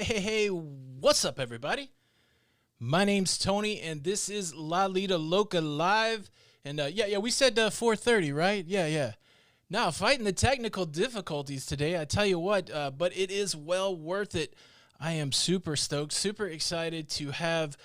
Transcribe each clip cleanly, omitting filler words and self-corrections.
Hey, what's up, everybody? My name's Tony, and this is Lido Loca Live. And we said 4:30, right? Yeah. Now, fighting the technical difficulties today, I tell you what, but it is well worth it. I am super stoked, super excited to have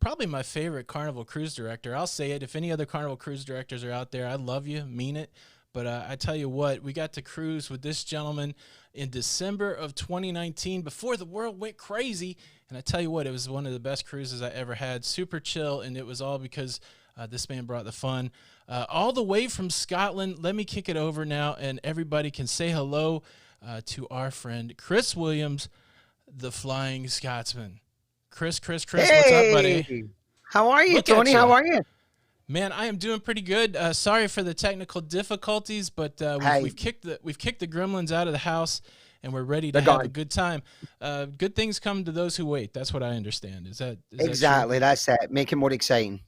probably my favorite Carnival cruise director. I'll say it. If any other Carnival cruise directors are out there, I love you, mean it. But I tell you what, we got to cruise with this gentleman in December of 2019 before the world went crazy. And I tell you what, it was one of the best cruises I ever had. Super chill, and it was all because this man brought the fun. All the way from Scotland, let me kick it over now, and everybody can say hello to our friend Chris Williams, the Flying Scotsman. Chris, what's up, buddy? Hey, how are you, Look at Tony? you. How are you? Man, I am doing pretty good. Sorry for the technical difficulties, but we've Hey, kicked the gremlins out of the house, and we're ready to they're have a gone. good time. Good things come to those who wait. That's what I understand. Is that true? Exactly, that's it. Make it more exciting.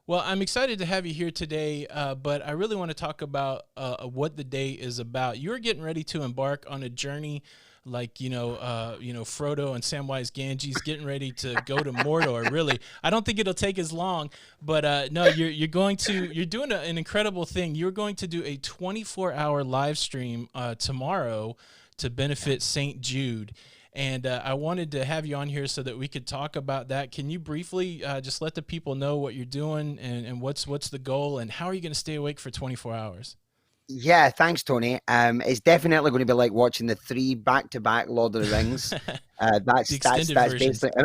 Well, I'm excited to have you here today, but I really want to talk about what the day is about. You're getting ready to embark on a journey, like Frodo and Samwise Gamgee's getting ready to go to Mordor. Really, I don't think it'll take as long, but no, you're doing an incredible thing. You're going to do a 24-hour live stream tomorrow to benefit St. Jude. And I wanted to have you on here so that we could talk about that. Can you briefly just let the people know what you're doing and what's the goal and how are you going to stay awake for 24 hours? Yeah, thanks, Tony. It's definitely going to be like watching the three back-to-back Lord of the Rings. The That's extended version. basically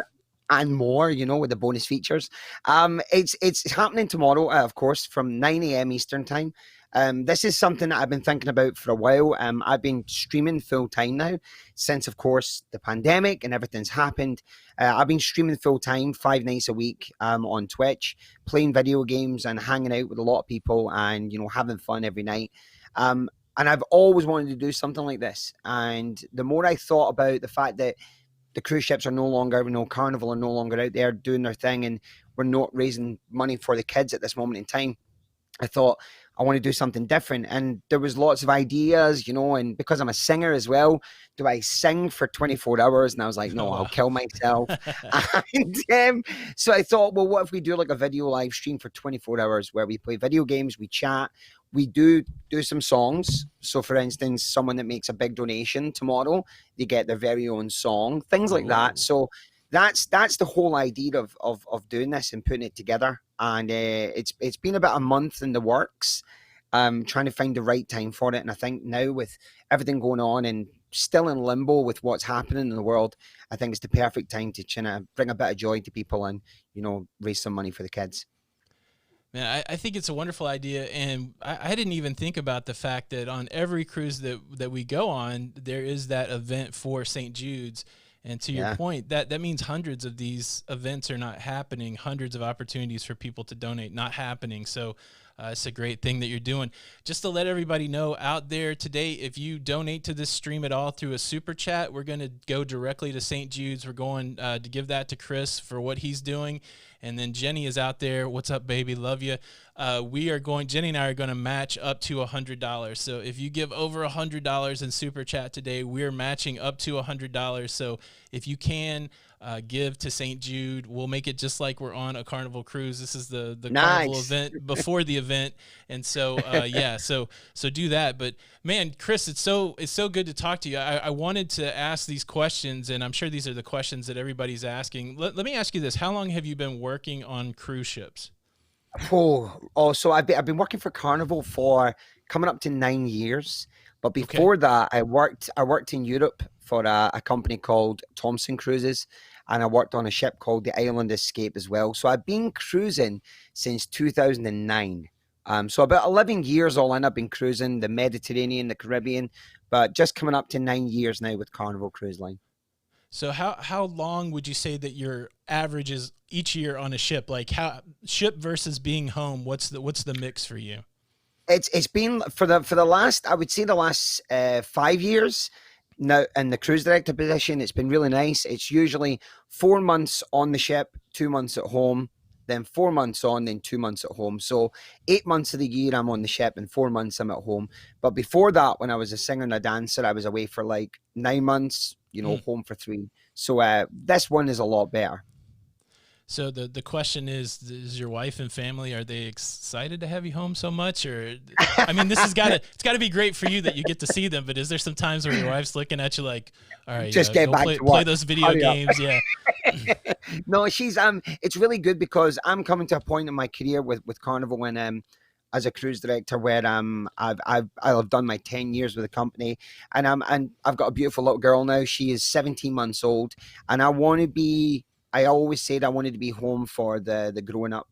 and more, with the bonus features. It's happening tomorrow, of course, from 9 a.m. Eastern time. This is something that I've been thinking about for a while. I've been streaming full time now since, of course, the pandemic and everything's happened. I've been streaming full time 5 nights a week on Twitch, playing video games and hanging out with a lot of people and, having fun every night. And I've always wanted to do something like this. And the more I thought about the fact that the cruise ships are no longer, Carnival are no longer out there doing their thing and we're not raising money for the kids at this moment in time, I thought I want to do something different. And there was lots of ideas, and because I'm a singer as well, do I sing for 24 hours? And I was like, Oh, no, I'll wow. kill myself. And so I thought, well, what if we do like a video live stream for 24 hours where we play video games, we chat, we do some songs. So for instance, someone that makes a big donation tomorrow, they get their very own song, things like that. Oh. So that's the whole idea of doing this and putting it together. And it's been about a month in the works, trying to find the right time for it. And I think now with everything going on and still in limbo with what's happening in the world, I think it's the perfect time to try to bring a bit of joy to people and raise some money for the kids. Man, I think it's a wonderful idea, and I didn't even think about the fact that on every cruise that we go on, there is that event for St. Jude's. And to your Yeah. point, that means hundreds of these events are not happening, hundreds of opportunities for people to donate not happening. So it's a great thing that you're doing. Just to let everybody know out there today, if you donate to this stream at all through a super chat, we're going to go directly to St. Jude's. We're going to give that to Chris for what he's doing. And then Jenny is out there. What's up, baby? Love you. Jenny and I are going to match up to $100. So if you give over $100 in super chat today, we're matching up to $100. So if you can give to St. Jude, we'll make it just like we're on a Carnival cruise. This is the Carnival Nice. event before the event. And so, so do that. But man, Chris, it's so good to talk to you. I wanted to ask these questions, and I'm sure these are the questions that everybody's asking. Let me ask you this. How long have you been working on cruise ships? So I've been working for Carnival for coming up to 9 years. But Okay. before that, I worked in Europe for a company called Thomson Cruises, and I worked on a ship called the Island Escape as well. So I've been cruising since 2009. So about 11 years all in, I've been cruising the Mediterranean, the Caribbean, but just coming up to 9 years now with Carnival Cruise Line. So how long would you say that your average is each year on a ship? Like how ship versus being home, what's the mix for you? It's been for the last, I would say, the last 5 years now in the cruise director position. It's been really nice. It's usually 4 months on the ship, 2 months at home. then 4 months on, then 2 months at home. So 8 months of the year I'm on the ship and 4 months I'm at home. But before that, when I was a singer and a dancer, I was away for like 9 months, Mm. home for 3. So this one is a lot better. So the question is your wife and family, are they excited to have you home so much? Or, I mean, it's gotta be great for you that you get to see them, but is there some times where your wife's looking at you like, all right, Just get go back to play work. those video Hurry up. games? Yeah. No, she's it's really good because I'm coming to a point in my career with Carnival when as a cruise director where I've done my 10 years with the company, and I've got a beautiful little girl now. She is 17 months old, and I always said I wanted to be home for the growing up,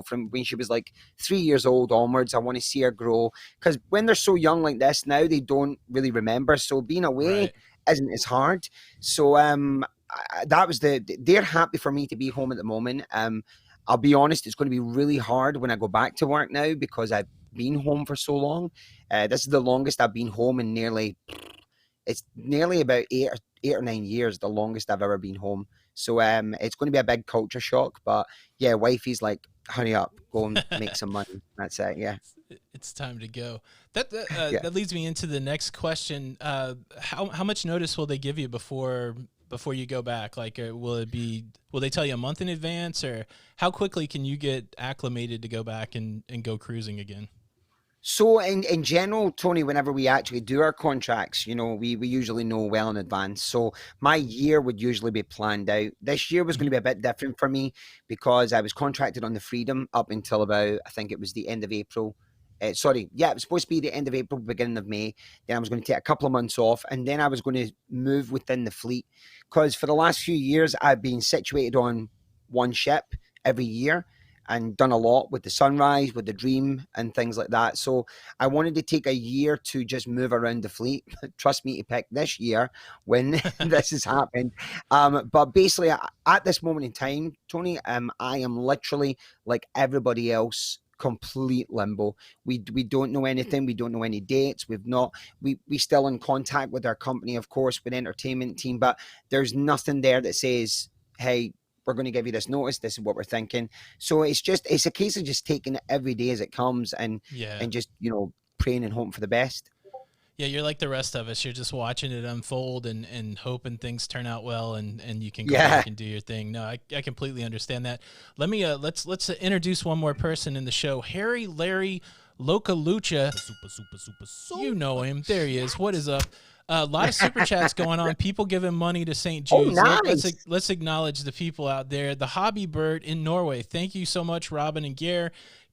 from when she was like 3 years old onwards. I want to see her grow, because when they're so young like this now, they don't really remember. So being away Right. isn't as hard. So that was they're happy for me to be home at the moment. I'll be honest, it's going to be really hard when I go back to work now because I've been home for so long. This is the longest I've been home in it's nearly about 8 or 9 years, the longest I've ever been home. So it's going to be a big culture shock. But yeah, wifey's like, hurry up, go and make some money. That's it. Yeah. It's time to go. Yeah. That leads me into the next question. How much notice will they give you before you go back? Like, will they tell you a month in advance, or how quickly can you get acclimated to go back and go cruising again? So in general, Tony, whenever we actually do our contracts, we usually know well in advance. So my year would usually be planned out. This year was going to Hmm. be a bit different for me because I was contracted on the Freedom up until about, I think it was the end of April. Sorry, yeah, it was supposed to be the end of April, beginning of May. Then I was going to take a couple of months off, and then I was going to move within the fleet because for the last few years I've been situated on one ship every year and done a lot with the Sunrise, with the Dream, and things like that. So I wanted to take a year to just move around the fleet. Trust me to pick this year when this has happened. But basically, at this moment in time, Tony, I am literally like everybody else. Complete limbo. We don't know anything. We don't know any dates. We still in contact with our company, of course, with entertainment team, but there's nothing there that says, hey, we're going to give you this notice. This is what we're thinking. So it's a case of just taking it every day as it comes, and Yeah. just praying and hoping for the best. Yeah, you're like the rest of us. You're just watching it unfold and hoping things turn out well, and you can go Yeah. back and do your thing. No, I completely understand that. Let me let's introduce one more person in the show. Harry Larry Loca Lucha. You know him. There he is. What is up? A lot of super chats going on. People giving money to St. Oh, Jude's. nice. Let's acknowledge the people out there. The Hobby Bird in Norway. Thank you so much, Robin and Gare.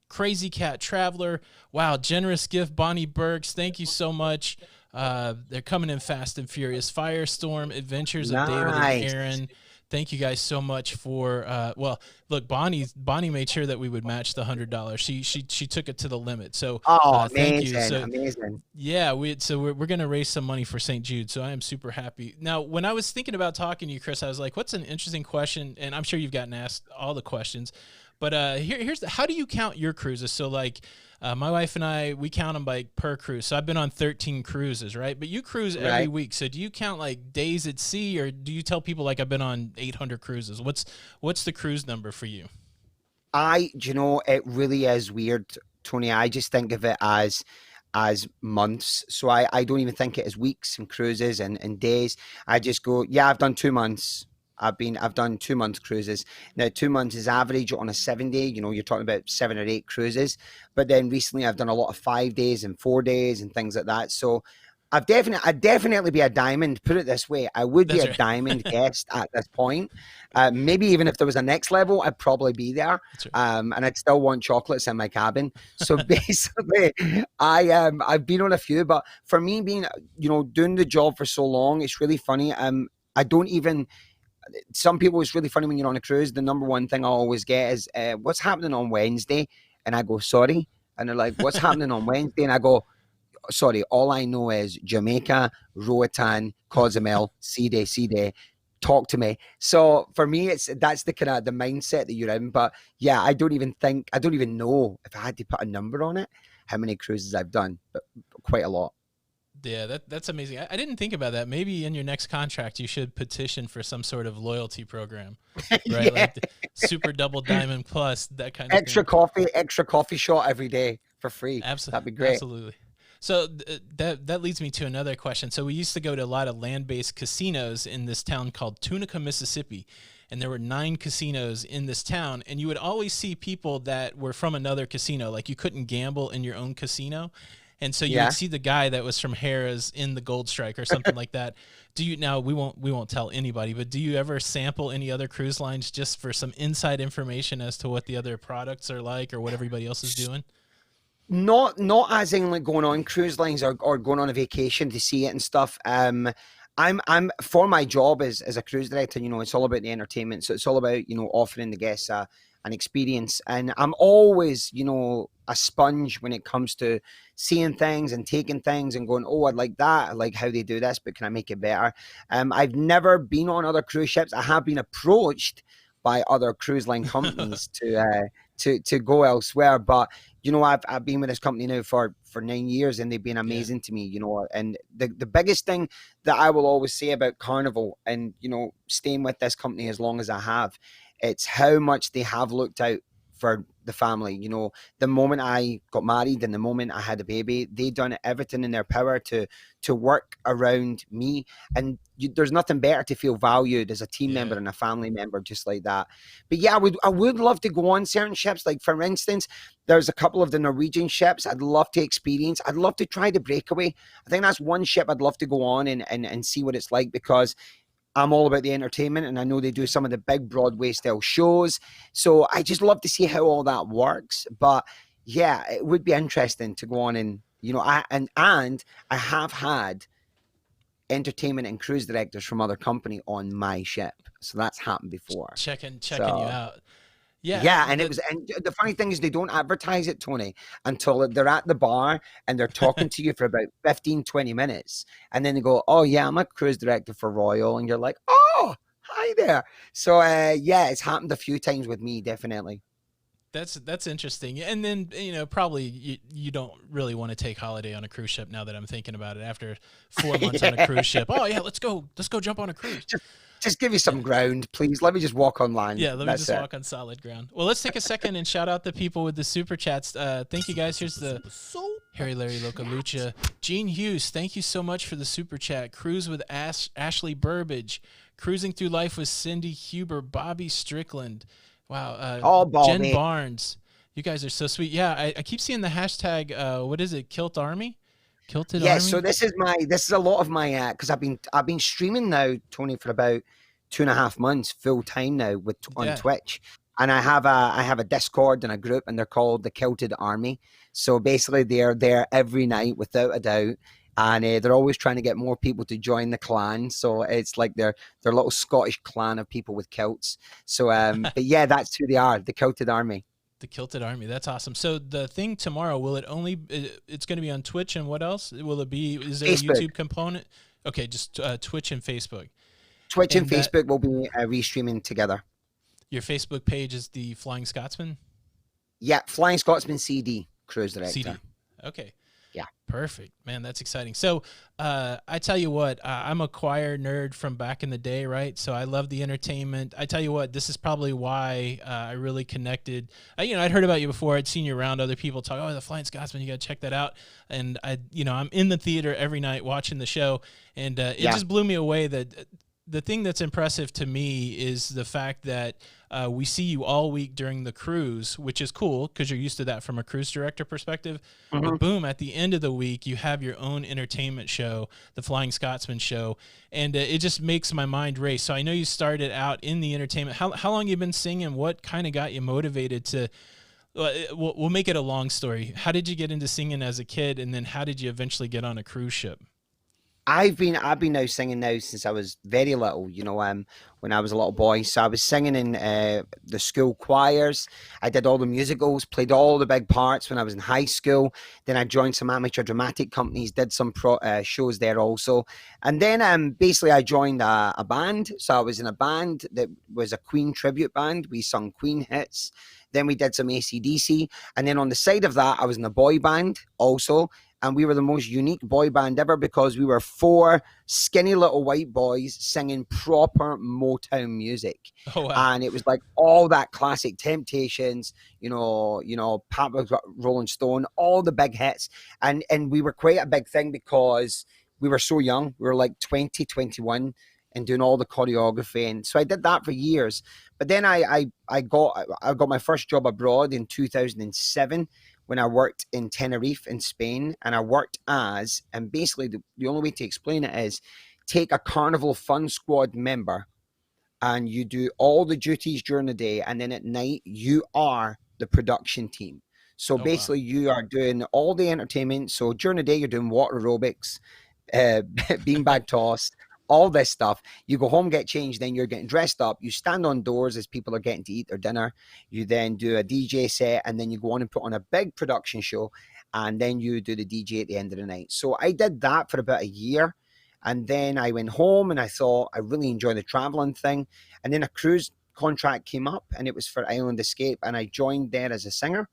Crazy Cat Traveler. Wow, generous gift, Bonnie Burks. Thank you so much. They're coming in fast and furious. Firestorm, Adventures of David and Nice. Aaron. Thank you guys so much for. Well, look, Bonnie made sure that we would match the $100. She took it to the limit. So Oh, thank you. amazing. So Amazing. yeah, we're gonna raise some money for St. Jude. So I am super happy. Now, when I was thinking about talking to you, Chris, I was like, "What's an interesting question?" And I'm sure you've gotten asked all the questions, but how do you count your cruises? So like, my wife and I, we count them by per cruise. So I've been on 13 cruises, right? But you cruise every Right. week. So do you count like days at sea, or do you tell people like I've been on 800 cruises? What's the cruise number for you? It really is weird, Tony. I just think of it as months. So I don't even think it as weeks and cruises and days. I just go, yeah, I've done 2 months. I've done 2 month cruises. Now 2 months is average on a 7 day. You're talking about 7 or 8 cruises. But then recently I've done a lot of 5 days and 4 days and things like that. So I'd definitely be a diamond. Put it this way, I would be That's a right. diamond guest at this point. Maybe even if there was a next level, I'd probably be there. That's right. And I'd still want chocolates in my cabin. So basically, I've been on a few, but for me being doing the job for so long, it's really funny. I don't even. Some people, it's really funny when you're on a cruise. The number one thing I always get is, "What's happening on Wednesday?" And I go, "Sorry," and they're like, "What's happening on Wednesday?" And I go, sorry, all I know is Jamaica, Roatan, Cozumel, Sea Day. Talk to me. So for me, that's the kind of the mindset that you're in. But yeah, I don't even know if I had to put a number on it, how many cruises I've done, but quite a lot. Yeah, that's amazing. I didn't think about that. Maybe in your next contract, you should petition for some sort of loyalty program, right? Yeah. Like the Super Double Diamond Plus, that kind of thing. Extra coffee shot every day for free. That'd be great. Absolutely. So that leads me to another question. So we used to go to a lot of land-based casinos in this town called Tunica, Mississippi, and there were 9 casinos in this town, and you would always see people that were from another casino. Like you couldn't gamble in your own casino, and so you would Yeah. see the guy that was from Harrah's in the Gold Strike or something like that. Do you now we won't tell anybody, but do you ever sample any other cruise lines just for some inside information as to what the other products are like or what everybody else is doing? Not as in like going on cruise lines or going on a vacation to see it and stuff. I'm for my job as a cruise director, it's all about the entertainment. So it's all about, offering the guests an experience. And I'm always, a sponge when it comes to seeing things and taking things and going, oh, I like that. I like how they do this, but can I make it better? I've never been on other cruise ships. I have been approached by other cruise line companies to go elsewhere. But I've been with this company now for 9 years, and they've been Yeah. amazing to me. And the biggest thing that I will always say about Carnival, and staying with this company as long as I have, it's how much they have looked out for the family. The moment I got married and the moment I had a baby, they done everything in their power to work around me. And there's nothing better to feel valued as a team member Yeah. and a family member, just like that. But yeah, I would love to go on certain ships. Like for instance, there's a couple of the Norwegian ships I'd love to experience. I'd love to try the Breakaway. I think that's one ship I'd love to go on and see what it's like, because I'm all about the entertainment, and I know they do some of the big Broadway style shows. So I just love to see how all that works. But yeah, it would be interesting to go on and I have had entertainment and cruise directors from other company on my ship. So that's happened before. Checking you So out. Yeah, yeah, and the funny thing is they don't advertise it, Tony, until they're at the bar and they're talking to you for about 15, 20 minutes. And then they go, oh yeah, I'm a cruise director for Royal. And you're like, oh, hi there. So yeah, it's happened a few times with me, definitely. that's interesting. And then probably you don't really want to take holiday on a cruise ship now that I'm thinking about it. After 4 months on a cruise ship, oh yeah, let's go jump on a cruise. Just give me some ground, please. Let me just walk on land. Yeah, let me That's just it. walk on solid ground. Well, let's take a second and shout out the people with the super chats. Thank you guys. Here's the Harry Larry Loca Lucha. Gene Hughes, thank you so much for the super chat. Cruise with Ashley Burbage. Cruising through life with Cindy Huber, Bobby Strickland. Wow. Oh, Jen Bobby. Barnes. You guys are so sweet. Yeah, I keep seeing the hashtag. What is it? Kilt Army? Kilted Yeah, Army? so this is a lot of my because I've been streaming now, Tony, for about 2.5 months full time now on Yeah. Twitch. And I have a Discord and a group, and they're called the Kilted Army. So basically they're there every night without a doubt. And they're always trying to get more people to join the clan. So it's like they're a little Scottish clan of people with kilts. So but yeah, that's who they are, the Kilted Army. The Kilted Army. That's awesome. So the thing tomorrow, will it only? It's going to be on Twitch, and what else will it be? Is there a Facebook. YouTube component? Okay, just Twitch and Facebook. Twitch and And that Facebook will be restreaming together. your Facebook page is the Flying Scotsman Yeah, Flying Scotsman CD, cruise director. CD. Okay. Yeah. Perfect, man. That's exciting. So, I tell you what, I'm a choir nerd from back in the day, right? So I love the entertainment. I tell you what, this is probably why I really connected. I'd heard about you before. I'd seen you around. Other people talk, oh, the Flying Scotsman. You got to check that out. And I'm in the theater every night watching the show, and it just blew me away that. The thing that's impressive to me is the fact that we see you all week during the cruise, which is cool because you're used to that from a cruise director perspective. Mhm. But boom, at the end of the week, you have your own entertainment show, the Flying Scotsman show, and it just makes my mind race. So I know you started out in the entertainment. How long you been singing? What kind of got you motivated to? We'll make it a long story. How did you get into singing as a kid, and then how did you eventually get on a cruise ship? I've been now singing now since I was very little, when I was a little boy. So I was singing in the school choirs. I did all the musicals, played all the big parts when I was in high school. Then I joined some amateur dramatic companies, did some shows there also. And then basically I joined a band. So I was in a band that was a Queen tribute band. We sung Queen hits. Then we did some AC/DC. And then on the side of that, I was in a boy band also. and we were the most unique boy band ever because we were four skinny little white boys singing proper Motown music. Oh wow. And it was like all that classic Temptations, Papa Rolling Stone, all the big hits. And we were quite a big thing because we were so young. We were like 20, 21 and doing all the choreography. And so I did that for years. But then I got my first job abroad in 2007 when I worked in Tenerife in Spain. And I worked as, and basically the only way to explain it is take a Carnival Fun Squad member and you do all the duties during the day, and then at night you are the production team. So Oh wow. basically you are doing all the entertainment. So during the day you're doing water aerobics, beanbag toss, all this stuff. You go home, get changed, then you're getting dressed up. You stand on doors as people are getting to eat their dinner. You then do a DJ set, and then you go on and put on a big production show, and then you do the DJ at the end of the night. So I did that for about a year. And then I went home and I thought I really enjoy the traveling thing. And then a cruise contract came up and it was for Island Escape. And I joined there as a singer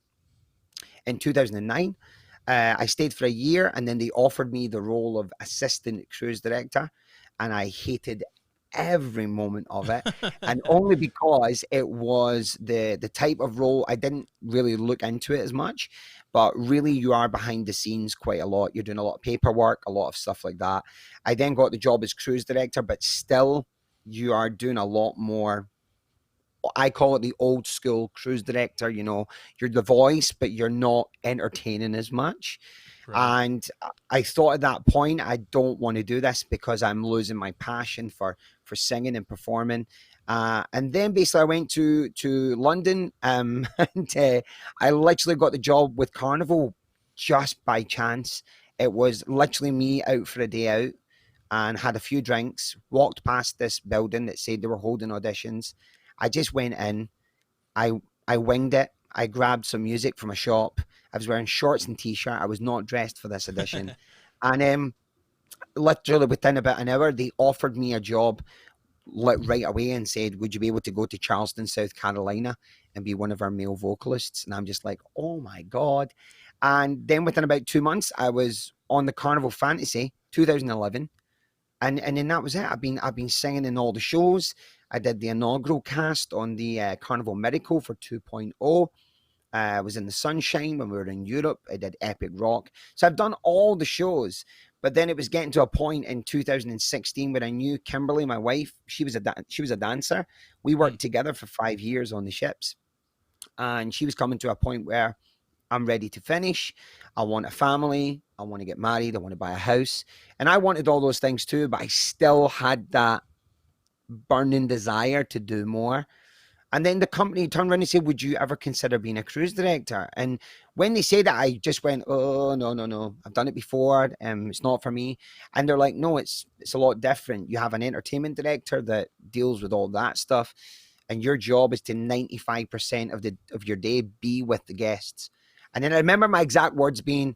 in 2009. I stayed for a year and then they offered me the role of assistant cruise director. And I hated every moment of it, and only because it was the type of role I didn't really look into it as much, but really you are behind the scenes quite a lot. You're doing a lot of paperwork, a lot of stuff like that. I then got the job as cruise director, but still you are doing a lot more. I call it the old school cruise director. You're the voice, but you're not entertaining as much. Right. And I thought at that point, I don't want to do this because I'm losing my passion for singing and performing. And then basically I went to London, and I literally got the job with Carnival just by chance. It was literally me out for a day out and had a few drinks, walked past this building that said they were holding auditions. I just went in, I I winged it. I grabbed some music from a shop. I was wearing shorts and t-shirt. I was not dressed for this audition. And literally within about an hour, they offered me a job right away and said, would you be able to go to Charleston, South Carolina and be one of our male vocalists? And I'm just like, oh my God. And then within about 2 months, I was on the Carnival Fantasy 2011. And then that was it. I've been singing in all the shows. I did the inaugural cast on the Carnival Miracle for 2.0. I was in the Sunshine when we were in Europe. I did Epic Rock. So I've done all the shows. But then it was getting to a point in 2016 where I knew Kimberly, my wife, she was a dancer. We worked together for 5 years on the ships. And she was coming to a point where I'm ready to finish. I want a family. I want to get married. I want to buy a house. And I wanted all those things too, but I still had that burning desire to do more. And then the company turned around and said, would you ever consider being a cruise director? And when they said that, I just went, oh, no, no, no. I've done it before. It's not for me. And they're like, no, it's a lot different. You have an entertainment director that deals with all that stuff. And your job is to 95% of your day be with the guests. And then I remember my exact words being,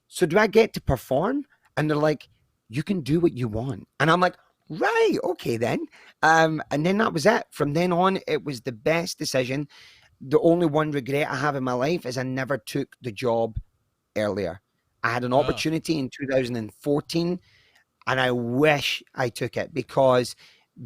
so do I get to perform? And they're like, you can do what you want. And I'm like, right, okay then. And then that was it. From then on, it was the best decision. The only one regret I have in my life is I never took the job earlier. I had an Oh, opportunity in 2014 and I wish I took it, because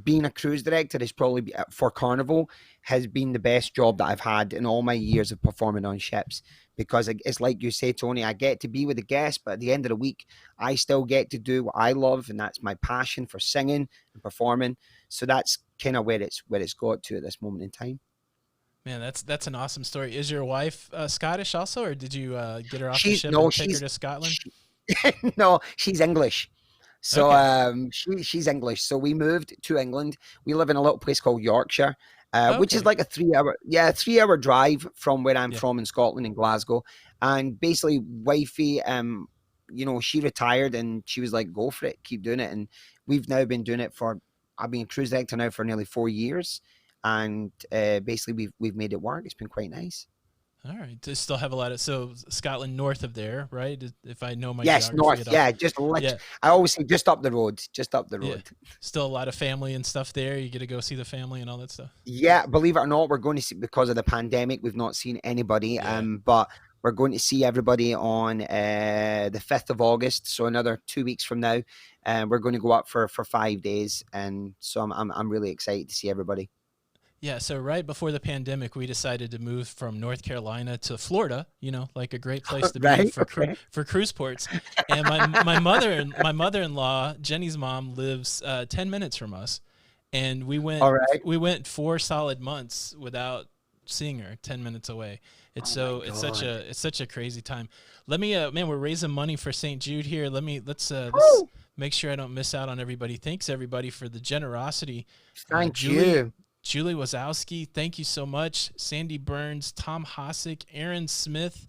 being a cruise director is probably for Carnival has been the best job that I've had in all my years of performing on ships, because it's like you say, Tony, I get to be with the guests, but at the end of the week I still get to do what I love, and that's my passion for singing and performing. So that's kind of where it's got to at this moment in time. man, that's an awesome story. Is your wife Scottish also, or did you get her off the She's ship no and take her she's to Scotland? she, no, she's English. So Okay. she's English. So we moved to England. We live in a little place called Yorkshire, which is Okay. like a 3 hour drive from where I'm Yeah. from in Scotland, in Glasgow. And basically, wifey, she retired and she was like, "Go for it, keep doing it." And we've now been doing it for. I've been a cruise director now for nearly 4 years, and basically we've made it work. It's been quite nice. All right. To still have a lot of Scotland north of there, right? If I know my Yes, geography north. at all. Yeah, Yeah. I always say just up the road, just up the Yeah. road. Still a lot of family and stuff there. You get to go see the family and all that stuff. Yeah, believe it or not, we're going to see, because of the pandemic, we've not seen anybody. Yeah. But We're going to see everybody on the 5th of August, so another 2 weeks from now. And we're going to go up for 5 days, and so I'm really excited to see everybody. Yeah, so right before the pandemic, we decided to move from North Carolina to Florida. Like a great place to be Right? Okay. for cruise ports. And my mother-in-law, Jenny's mom, lives 10 minutes from us, and we went All right. we went 4 solid months without seeing her 10 minutes away. It's Oh my so God. it's such a crazy time. Let me man, we're raising money for St. Jude here. Let's Woo! make sure I don't miss out on everybody. Thanks everybody for the generosity. Thank Julie you. Julie Wazowski, thank you so much. Sandy Burns, Tom Hosick, Aaron Smith.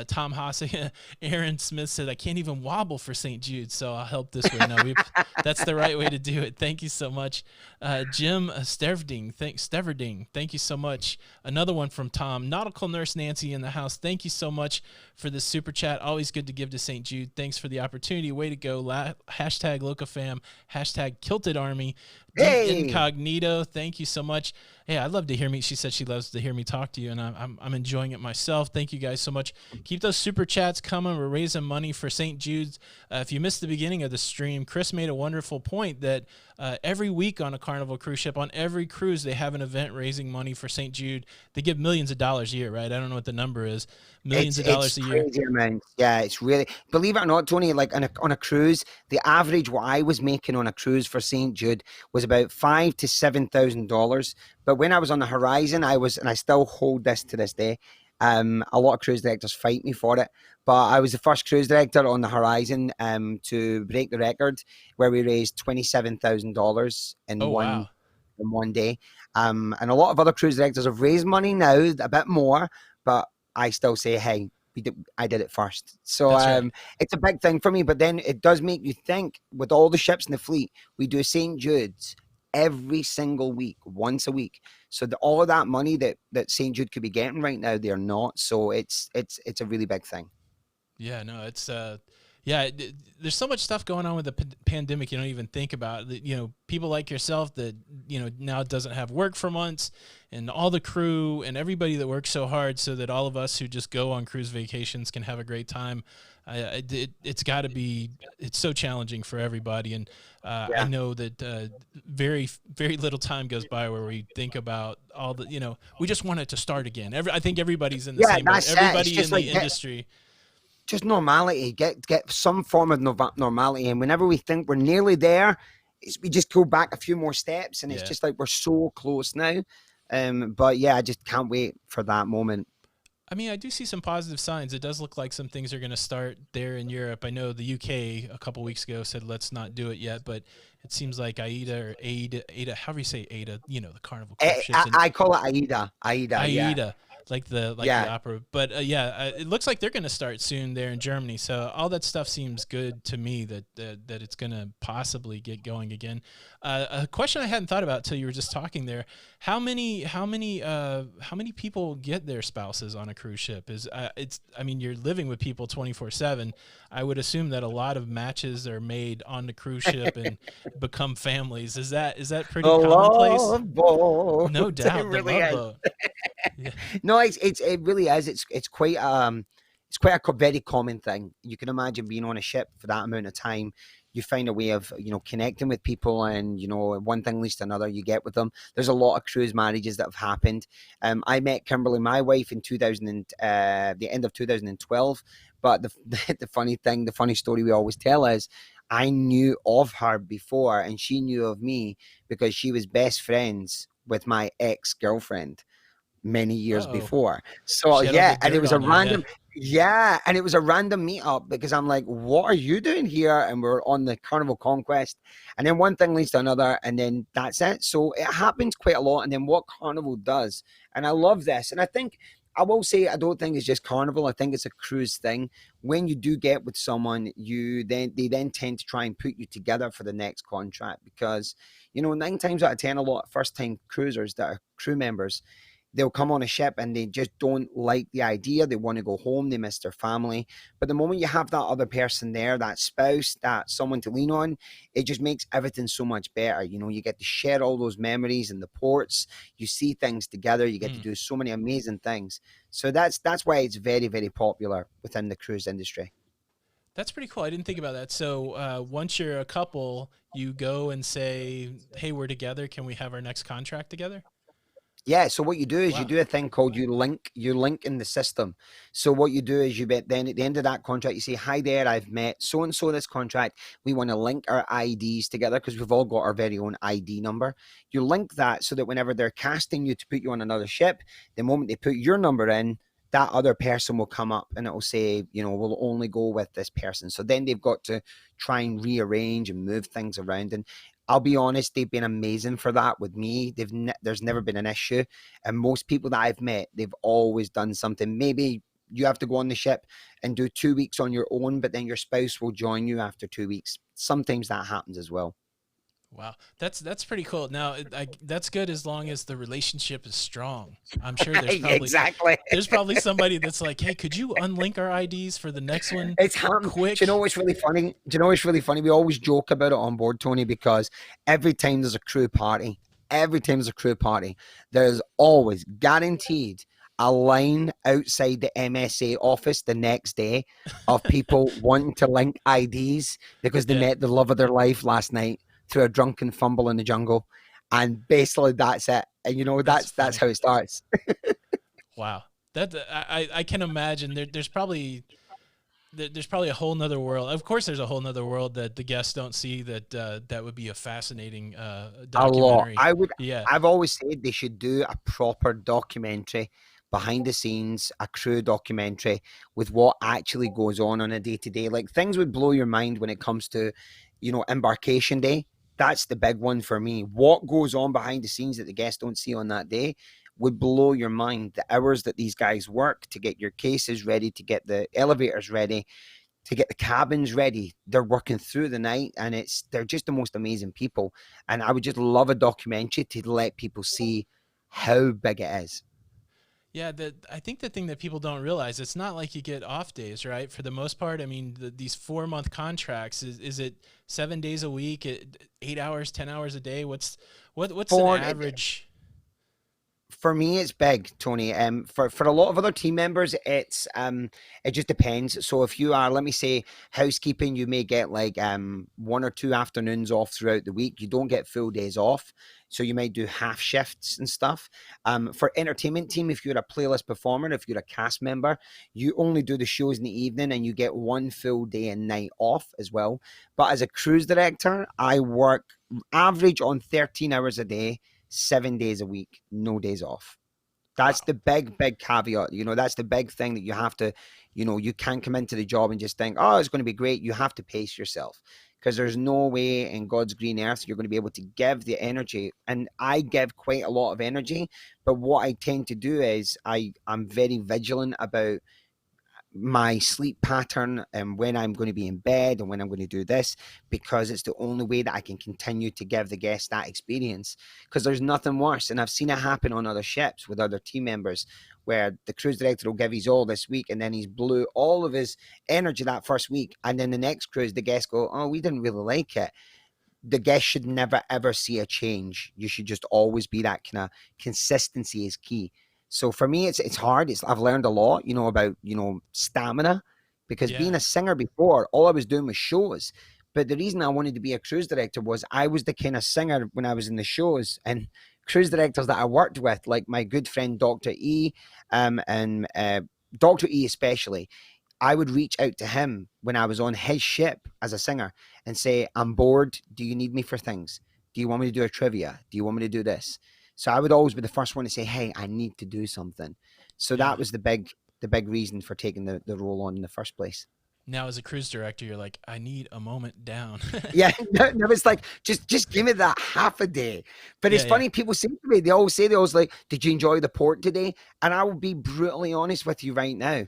Tom Hosick, Aaron Smith said, I can't even wobble for St. Jude, so I'll help this way. No, that's the right way to do it. Thank you so much. Jim Steverding, thank you so much. Another one from Tom. Nautical Nurse Nancy in the house, thank you so much for this super chat. Always good to give to St. Jude. Thanks for the opportunity. Way to go. Hashtag locafam, hashtag kilted army. Deep Hey. Incognito, thank you so much. Hey, I'd love to hear me. She said she loves to hear me talk to you, and I'm enjoying it myself. Thank you guys so much. Keep those super chats coming. We're raising money for St. Jude's. If you missed the beginning of the stream, Chris made a wonderful point that every week on a Carnival cruise ship, on every cruise, they have an event raising money for St. Jude. They give millions of dollars a year, right? I don't know what the number is. Millions of It's dollars a year. crazy amounts. Yeah, it's really, believe it or not, Tony. Like on a cruise, the average what I was making on a cruise for St. Jude was about $5,000 to $7,000. But when I was on the Horizon, and I still hold this to this day. A lot of cruise directors fight me for it, but I was the first cruise director on the Horizon to break the record, where we raised $27,000 Oh wow. in one day. And a lot of other cruise directors have raised money now, a bit more, but I still say, hey, I did it first. So That's right. it's a big thing for me. But then it does make you think, with all the ships in the fleet, we do St. Jude's every single week, once a week. So all of that money that St. Jude could be getting right now, they're not. So it's a really big thing. Yeah, no, it's yeah, there's so much stuff going on with the pandemic you don't even think about. People like yourself that now doesn't have work for months, and all the crew and everybody that works so hard so that all of us who just go on cruise vacations can have a great time. It's got to be. It's so challenging for everybody, and I Yeah. know that very very little time goes by where we think about all the. We just want it to start again. I think everybody's in the Yeah, same boat. that's it. It's Everybody in just the like industry. just normality. Get some form of normality, and whenever we think we're nearly there, we just go back a few more steps, and it's Yeah. just like we're so close now. But yeah, I just can't wait for that moment. I mean, I do see some positive signs. It does look like some things are going to start there in Europe. I know the UK a couple weeks ago said let's not do it yet, but it seems like AIDA, however you say AIDA, the Carnival cruise ships, and I call it Aida. Aida, yeah, AIDA, like the yeah, opera. But yeah, it looks like they're going to start soon there in Germany. So all that stuff seems good to me that it's going to possibly get going again. A question I hadn't thought about till you were just talking there: how many people get their spouses on a cruise ship? I mean, you're living with people 24/7. I would assume that a lot of matches are made on the cruise ship and become families. Is that the pretty commonplace? love boat. No It doubt, the really love is. boat. Yeah. No, it really is. It's quite a very common thing. You can imagine being on a ship for that amount of time. You find a way of connecting with people, and one thing leads to another. You get with them. There's a lot of cruise marriages that have happened. I met Kimberly, my wife, in 2000 the end of 2012. But the funny thing, the funny story we always tell is, I knew of her before, and she knew of me because she was best friends with my ex girlfriend many years Uh-oh. before. So She had all yeah, the and it dirt was a on you, yeah. random and it was a random meetup because I'm like, what are you doing here? And we're on the Carnival Conquest. And then one thing leads to another, and then that's it. So it happens quite a lot. And then what Carnival does, and I love this, and I think I will say I don't think it's just Carnival. I think it's a cruise thing. When you do get with someone, they then tend to try and put you together for the next contract because 9 times out of 10, a lot of first time cruisers that are crew members, they'll come on a ship and they just don't like the idea. They want to go home. They miss their family. But the moment you have that other person there, that spouse, that someone to lean on, it just makes everything so much better. You know, you get to share all those memories in the ports. You see things together. You get to Mm. do so many amazing things. So that's why it's very, very popular within the cruise industry. That's pretty cool. I didn't think about that. So once you're a couple, you go and say, "Hey, we're together. Can we have our next contract together?" Yeah, so what you do is you Wow. do a thing called you link in the system. So what you do is you bet then at the end of that contract you say, "Hi there, I've met so and so this contract. We want to link our IDs together because we've all got our very own ID number." You link that so that whenever they're casting you to put you on another ship, the moment they put your number in, that other person will come up and it will say, you know, we'll only go with this person. So then they've got to try and rearrange and move things around. And I'll be honest, they've been amazing for that with me. There's never been an issue, and most people that I've met, they've always done something. Maybe you have to go on the ship and do 2 weeks on your own, but then your spouse will join you after 2 weeks. Sometimes that happens as well. Wow, that's pretty cool. Now, that's good as long as the relationship is strong. I'm sure there's probably Exactly. there's probably somebody that's like, "Hey, could you unlink our IDs for the next one, It's happened. Do you know quick?" what's really funny? Do you know what's really funny? We always joke about it on board, Tony, because every time there's a crew party, every time there's a crew party, there's always guaranteed a line outside the MSA office the next day of people wanting to link IDs because they Yeah, met the love of their life last night through a drunken fumble in the jungle. And basically that's it. And you know, that's that's funny. how it starts. Wow, that I can imagine. There's probably a whole nother world. Of course, there's a whole nother world that the guests don't see. That would be a fascinating A lot. documentary. Yeah, I've always said they should do a proper documentary behind the scenes, a crew documentary with what actually goes on a day to day. Like things would blow your mind when it comes to, you know, embarkation day. That's the big one for me. What goes on behind the scenes that the guests don't see on that day would blow your mind. The hours that these guys work to get your cases ready, to get the elevators ready, to get the cabins ready. They're working through the night and they're just the most amazing people. And I would just love a documentary to let people see how big it is. yeah. I think the thing that people don't realize, it's not like you get off days, right? For the most part, I mean, these 4 month contracts, is it 7 days a week, 8 hours, 10 hours a day? What's an For average? for me it's big, Tony. For a lot of other team members it just depends. So if you are, let me say, housekeeping, you may get like 1 or 2 afternoons off throughout the week. You don't get full days off, so you might do half shifts and stuff. For entertainment team, if you're a playlist performer, if you're a cast member, you only do the shows in the evening and you get one full day and night off as well. But as a cruise director, I work average on 13 hours a day, 7 days a week, no days off. That's Wow. the big caveat. You know, that's the big thing that you have to, you know, you can't come into the job and just think, oh, it's going to be great. You have to pace yourself because there's no way in God's green earth you're going to be able to give the energy. And I give quite a lot of energy, but what I tend to do is I'm very vigilant about my sleep pattern and when I'm going to be in bed and when I'm going to do this because it's the only way that I can continue to give the guests that experience because there's nothing worse and I've seen it happen on other ships with other team members where the cruise director will give his all this week and then he's blew all of his energy that first week and then the next cruise the guests go, oh, we didn't really like it. The guest should never ever see a change. You should just always be that kind of consistency is key. So for me, it's hard. I've learned a lot, you know, about stamina, because Yeah. being a singer before, all I was doing was shows. But the reason I wanted to be a cruise director was I was the kind of singer when I was in the shows, and cruise directors that I worked with, like my good friend Doctor E, and Doctor E especially, I would reach out to him when I was on his ship as a singer and say, I'm bored. Do you need me for things? Do you want me to do a trivia? Do you want me to do this? So I would always be the first one to say, hey, I need to do something. So Yeah. that was the big reason for taking the role on in the first place. Now, as a cruise director, you're like, I need a moment down. Yeah, no, it's like just give me that half a day. But it's Yeah, yeah, funny, people say to me, they always like, did you enjoy the port today? And I will be brutally honest with you right now.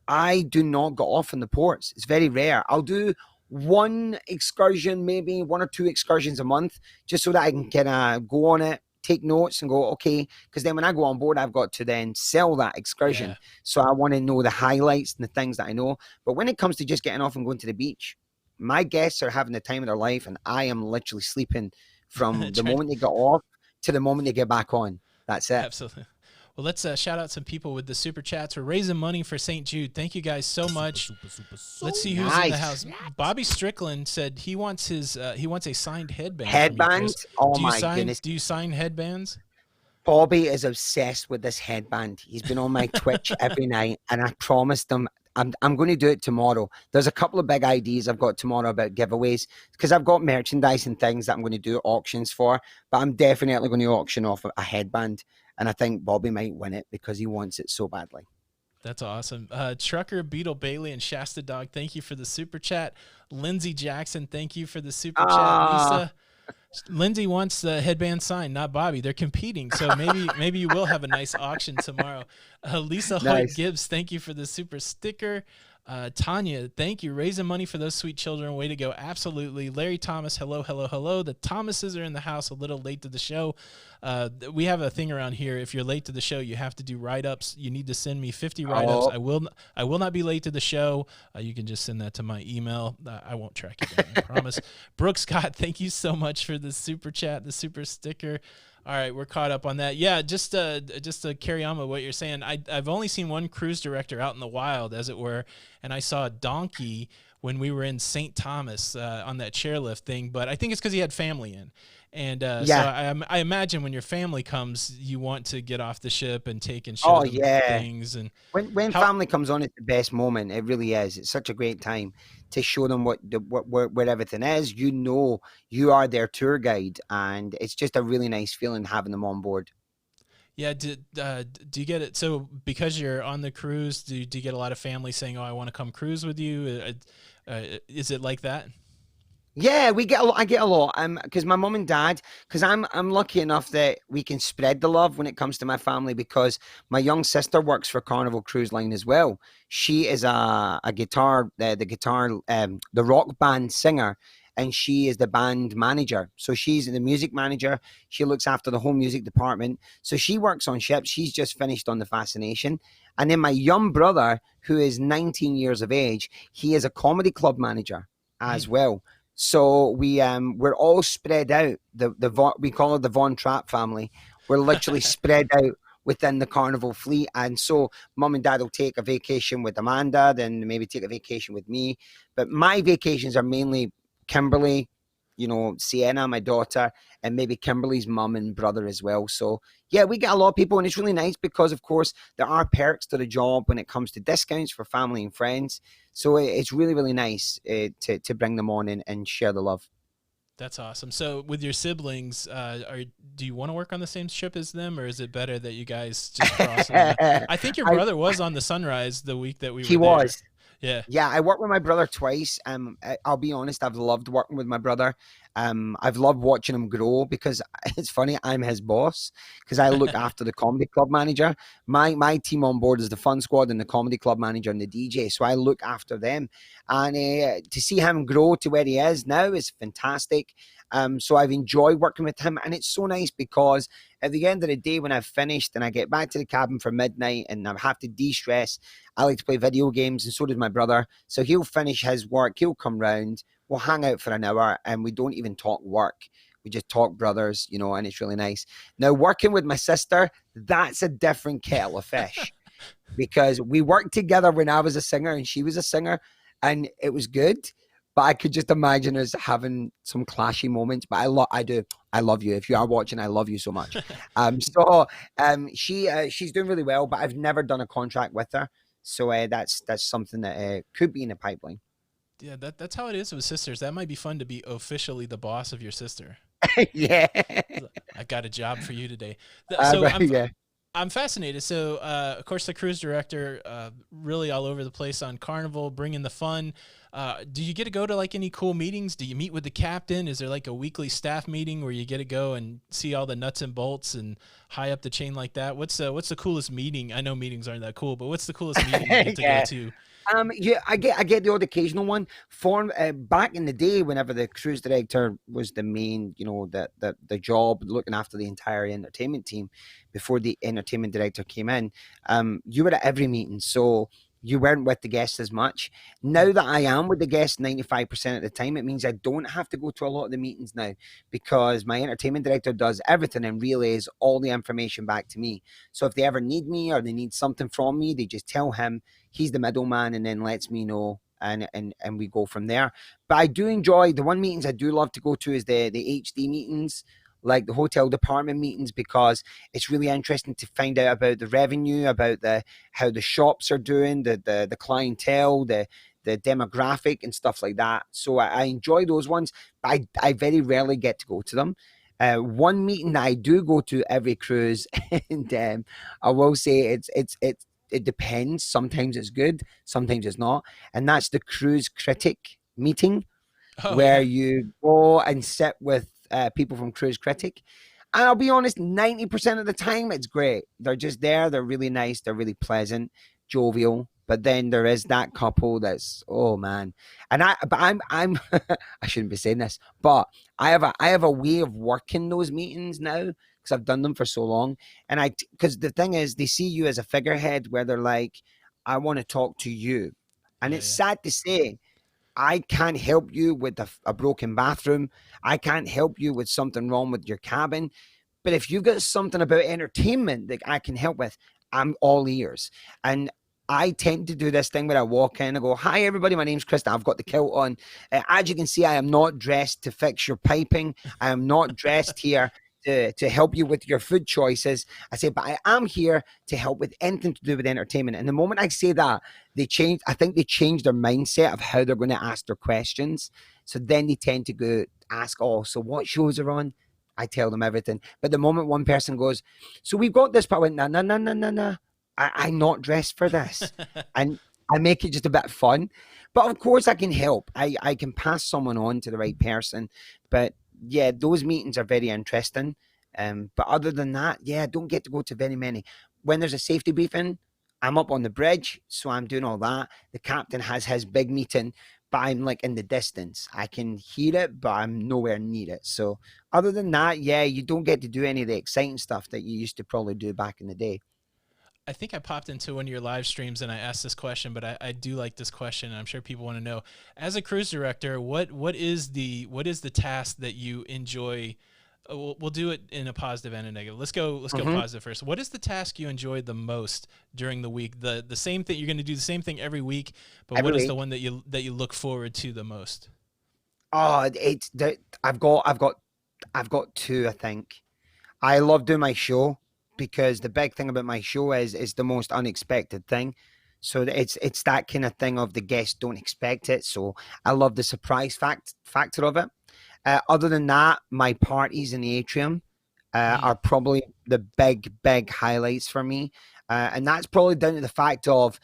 I do not go off in the ports. It's very rare. I'll do one excursion, maybe 1 or 2 excursions a month, just so that I can kind of go on it, take notes and go, okay, because then when I go on board, I've got to then sell that excursion. Yeah. So I want to know the highlights and the things that I know. But when it comes to just getting off and going to the beach, my guests are having the time of their life, and I am literally sleeping from the Trying to- moment they get off to the moment they get back on. That's it. Absolutely. Well, let's shout out some people with the super chats. We're raising money for St. Jude. Thank you guys so much. Let's see who's in the house. Bobby Strickland said he wants a signed headband. Headband? Oh my goodness. Do you sign headbands? Bobby is obsessed with this headband. He's been on my Twitch every night, and I promised him I'm going to do it tomorrow. There's a couple of big ideas I've got tomorrow about giveaways, because I've got merchandise and things that I'm going to do auctions for, but I'm definitely going to auction off a headband, and I think Bobby might win it because he wants it so badly. That's awesome. Trucker, Beetle Bailey, and Shasta Dog, thank you for the super chat. Lindsay Jackson, thank you for the super chat. Lisa, Lindsay wants the headband signed, not Bobby. They're competing, so maybe you will have a nice auction tomorrow. Lisa Hoyt Gibbs, thank you for the super sticker. Tanya, thank you. Raising money for those sweet children. Way to go. Absolutely. Larry Thomas, hello, hello, hello. The Thomases are in the house, a little late to the show. We have a thing around here. If you're late to the show, you have to do write-ups. You need to send me 50 write-ups. I will not be late to the show. You can just send that to my email. I won't track you down, I promise. Brooke Scott, thank you so much for the super chat, the super sticker. All right, we're caught up on that. Yeah, just to carry on with what you're saying, I've only seen one cruise director out in the wild, as it were, and I saw a donkey when we were in St. Thomas on that chairlift thing, but I think it's because he had family in. And so I imagine when your family comes, you want to get off the ship and take and show them things. And when family comes on, it's the best moment. It really is. It's such a great time to show them where everything is. You know, you are their tour guide, and it's just a really nice feeling having them on board. Yeah. Do you get it? So because you're on the cruise, do you get a lot of family saying, "Oh, I want to come cruise with you"? Is it like that? Yeah, we get a lot. I get a lot. Because my mom and dad, because I'm lucky enough that we can spread the love when it comes to my family, because my young sister works for Carnival Cruise Line as well. She is a guitar, the rock band singer, and she is the band manager. So she's the music manager. She looks after the whole music department. So she works on ships. She's just finished on the Fascination. And then my young brother, who is 19 years of age, he is a comedy club manager as well. So we're all spread out. We call it the Von Trapp family. We're literally spread out within the Carnival fleet, and so mom and dad will take a vacation with Amanda, then maybe take a vacation with me. But my vacations are mainly Kimberly, Sienna, my daughter, and maybe Kimberly's mum and brother as well. So yeah, we get a lot of people, and it's really nice because, of course, there are perks to the job when it comes to discounts for family and friends. So it's really, really nice to bring them on and share the love. That's awesome. So with your siblings, do you want to work on the same ship as them, or is it better that you guys just cross them? I think your brother was on the Sunrise the week that we were there. He was. Yeah, I worked with my brother twice. I'll be honest, I've loved working with my brother. I've loved watching him grow, because it's funny, I'm his boss, because I look after the comedy club manager. My team on board is the fun squad and the comedy club manager and the DJ, so I look after them. And to see him grow to where he is now is fantastic. So I've enjoyed working with him, and it's so nice because at the end of the day, when I've finished and I get back to the cabin for midnight and I have to de-stress, I like to play video games, and so does my brother. So he'll finish his work, he'll come round, we'll hang out for an hour, and we don't even talk work. We just talk brothers, and it's really nice. Now, working with my sister, that's a different kettle of fish because we worked together when I was a singer and she was a singer, and it was good. But I could just imagine us having some clashy moments. But I love you. If you are watching, I love you so much. She's doing really well, but I've never done a contract with her. So that's something that could be in the pipeline. Yeah, that's how it is with sisters. That might be fun to be officially the boss of your sister. Yeah. I got a job for you today. I'm fascinated. So, of course, the cruise director, really all over the place on Carnival, bringing the fun. Do you get to go to like any cool meetings? Do you meet with the captain? Is there like a weekly staff meeting where you get to go and see all the nuts and bolts and high up the chain like that? What's the coolest meeting? I know meetings aren't that cool, but what's the coolest meeting you get to go to? Yeah, I get the odd occasional one. For back in the day, whenever the cruise director was the main, the job looking after the entire entertainment team, before the entertainment director came in, you were at every meeting, so you weren't with the guests as much. Hmm. Now that I am with the guests 95% of the time, it means I don't have to go to a lot of the meetings now because my entertainment director does everything and relays all the information back to me. So if they ever need me or they need something from me, they just tell him. He's the middleman and then lets me know, and we go from there. But I do enjoy the one meetings I do love to go to is the HD meetings, like the hotel department meetings, because it's really interesting to find out about the revenue, about the how the shops are doing, the clientele, the demographic and stuff like that. So I enjoy those ones, but I very rarely get to go to them. One meeting that I do go to every cruise, and I will say it depends. Sometimes it's good, sometimes it's not, and that's the cruise critic meeting Oh where yeah. you go and sit with people from Cruise Critic. And I'll be honest, 90% of the time it's great. They're just there, they're really nice, they're really pleasant, jovial. But then there is that couple that's, oh man. I'm I shouldn't be saying this, but I have a way of working those meetings now because I've done them for so long. And because the thing is they see you as a figurehead where they're like, I want to talk to you. And Yeah, it's yeah. sad to say, I can't help you with a broken bathroom. I can't help you with something wrong with your cabin. But if you've got something about entertainment that I can help with, I'm all ears. And I tend to do this thing where I walk in and go, "Hi, everybody. My name's Krista. I've got the kilt on. As you can see, I am not dressed to fix your piping. I am not dressed here to help you with your food choices." I say, "But I am here to help with anything to do with entertainment." And the moment I say that, I think they change their mindset of how they're going to ask their questions. So then they tend to go ask, "Oh, so what shows are on?" I tell them everything. But the moment one person goes, "So we've got this," but I went, "No, no, no, no, no, no. I'm not dressed for this." And I make it just a bit fun. But of course, I can help. I can pass someone on to the right person. But yeah, those meetings are very interesting. But other than that, yeah, I don't get to go to very many. When there's a safety briefing, I'm up on the bridge, so I'm doing all that. The captain has his big meeting, but I'm like in the distance. I can hear it, but I'm nowhere near it. So other than that, yeah, you don't get to do any of the exciting stuff that you used to probably do back in the day. I think I popped into one of your live streams and I asked this question, but I do like this question. And I'm sure people want to know. As a cruise director, what is the task that you enjoy? We'll do it in a positive and a negative. Let's go Mm-hmm. positive first. What is the task you enjoy the most during the week? The same thing, you're going to do the same thing every week, but Every what is the week. one that you look forward to the most? Oh, it's the I've got two, I think. I love doing my show because the big thing about my show is the most unexpected thing. So it's that kind of thing of the guests don't expect it. So I love the surprise factor of it. Other than that, my parties in the atrium Mm, are probably the big highlights for me, and that's probably down to the fact of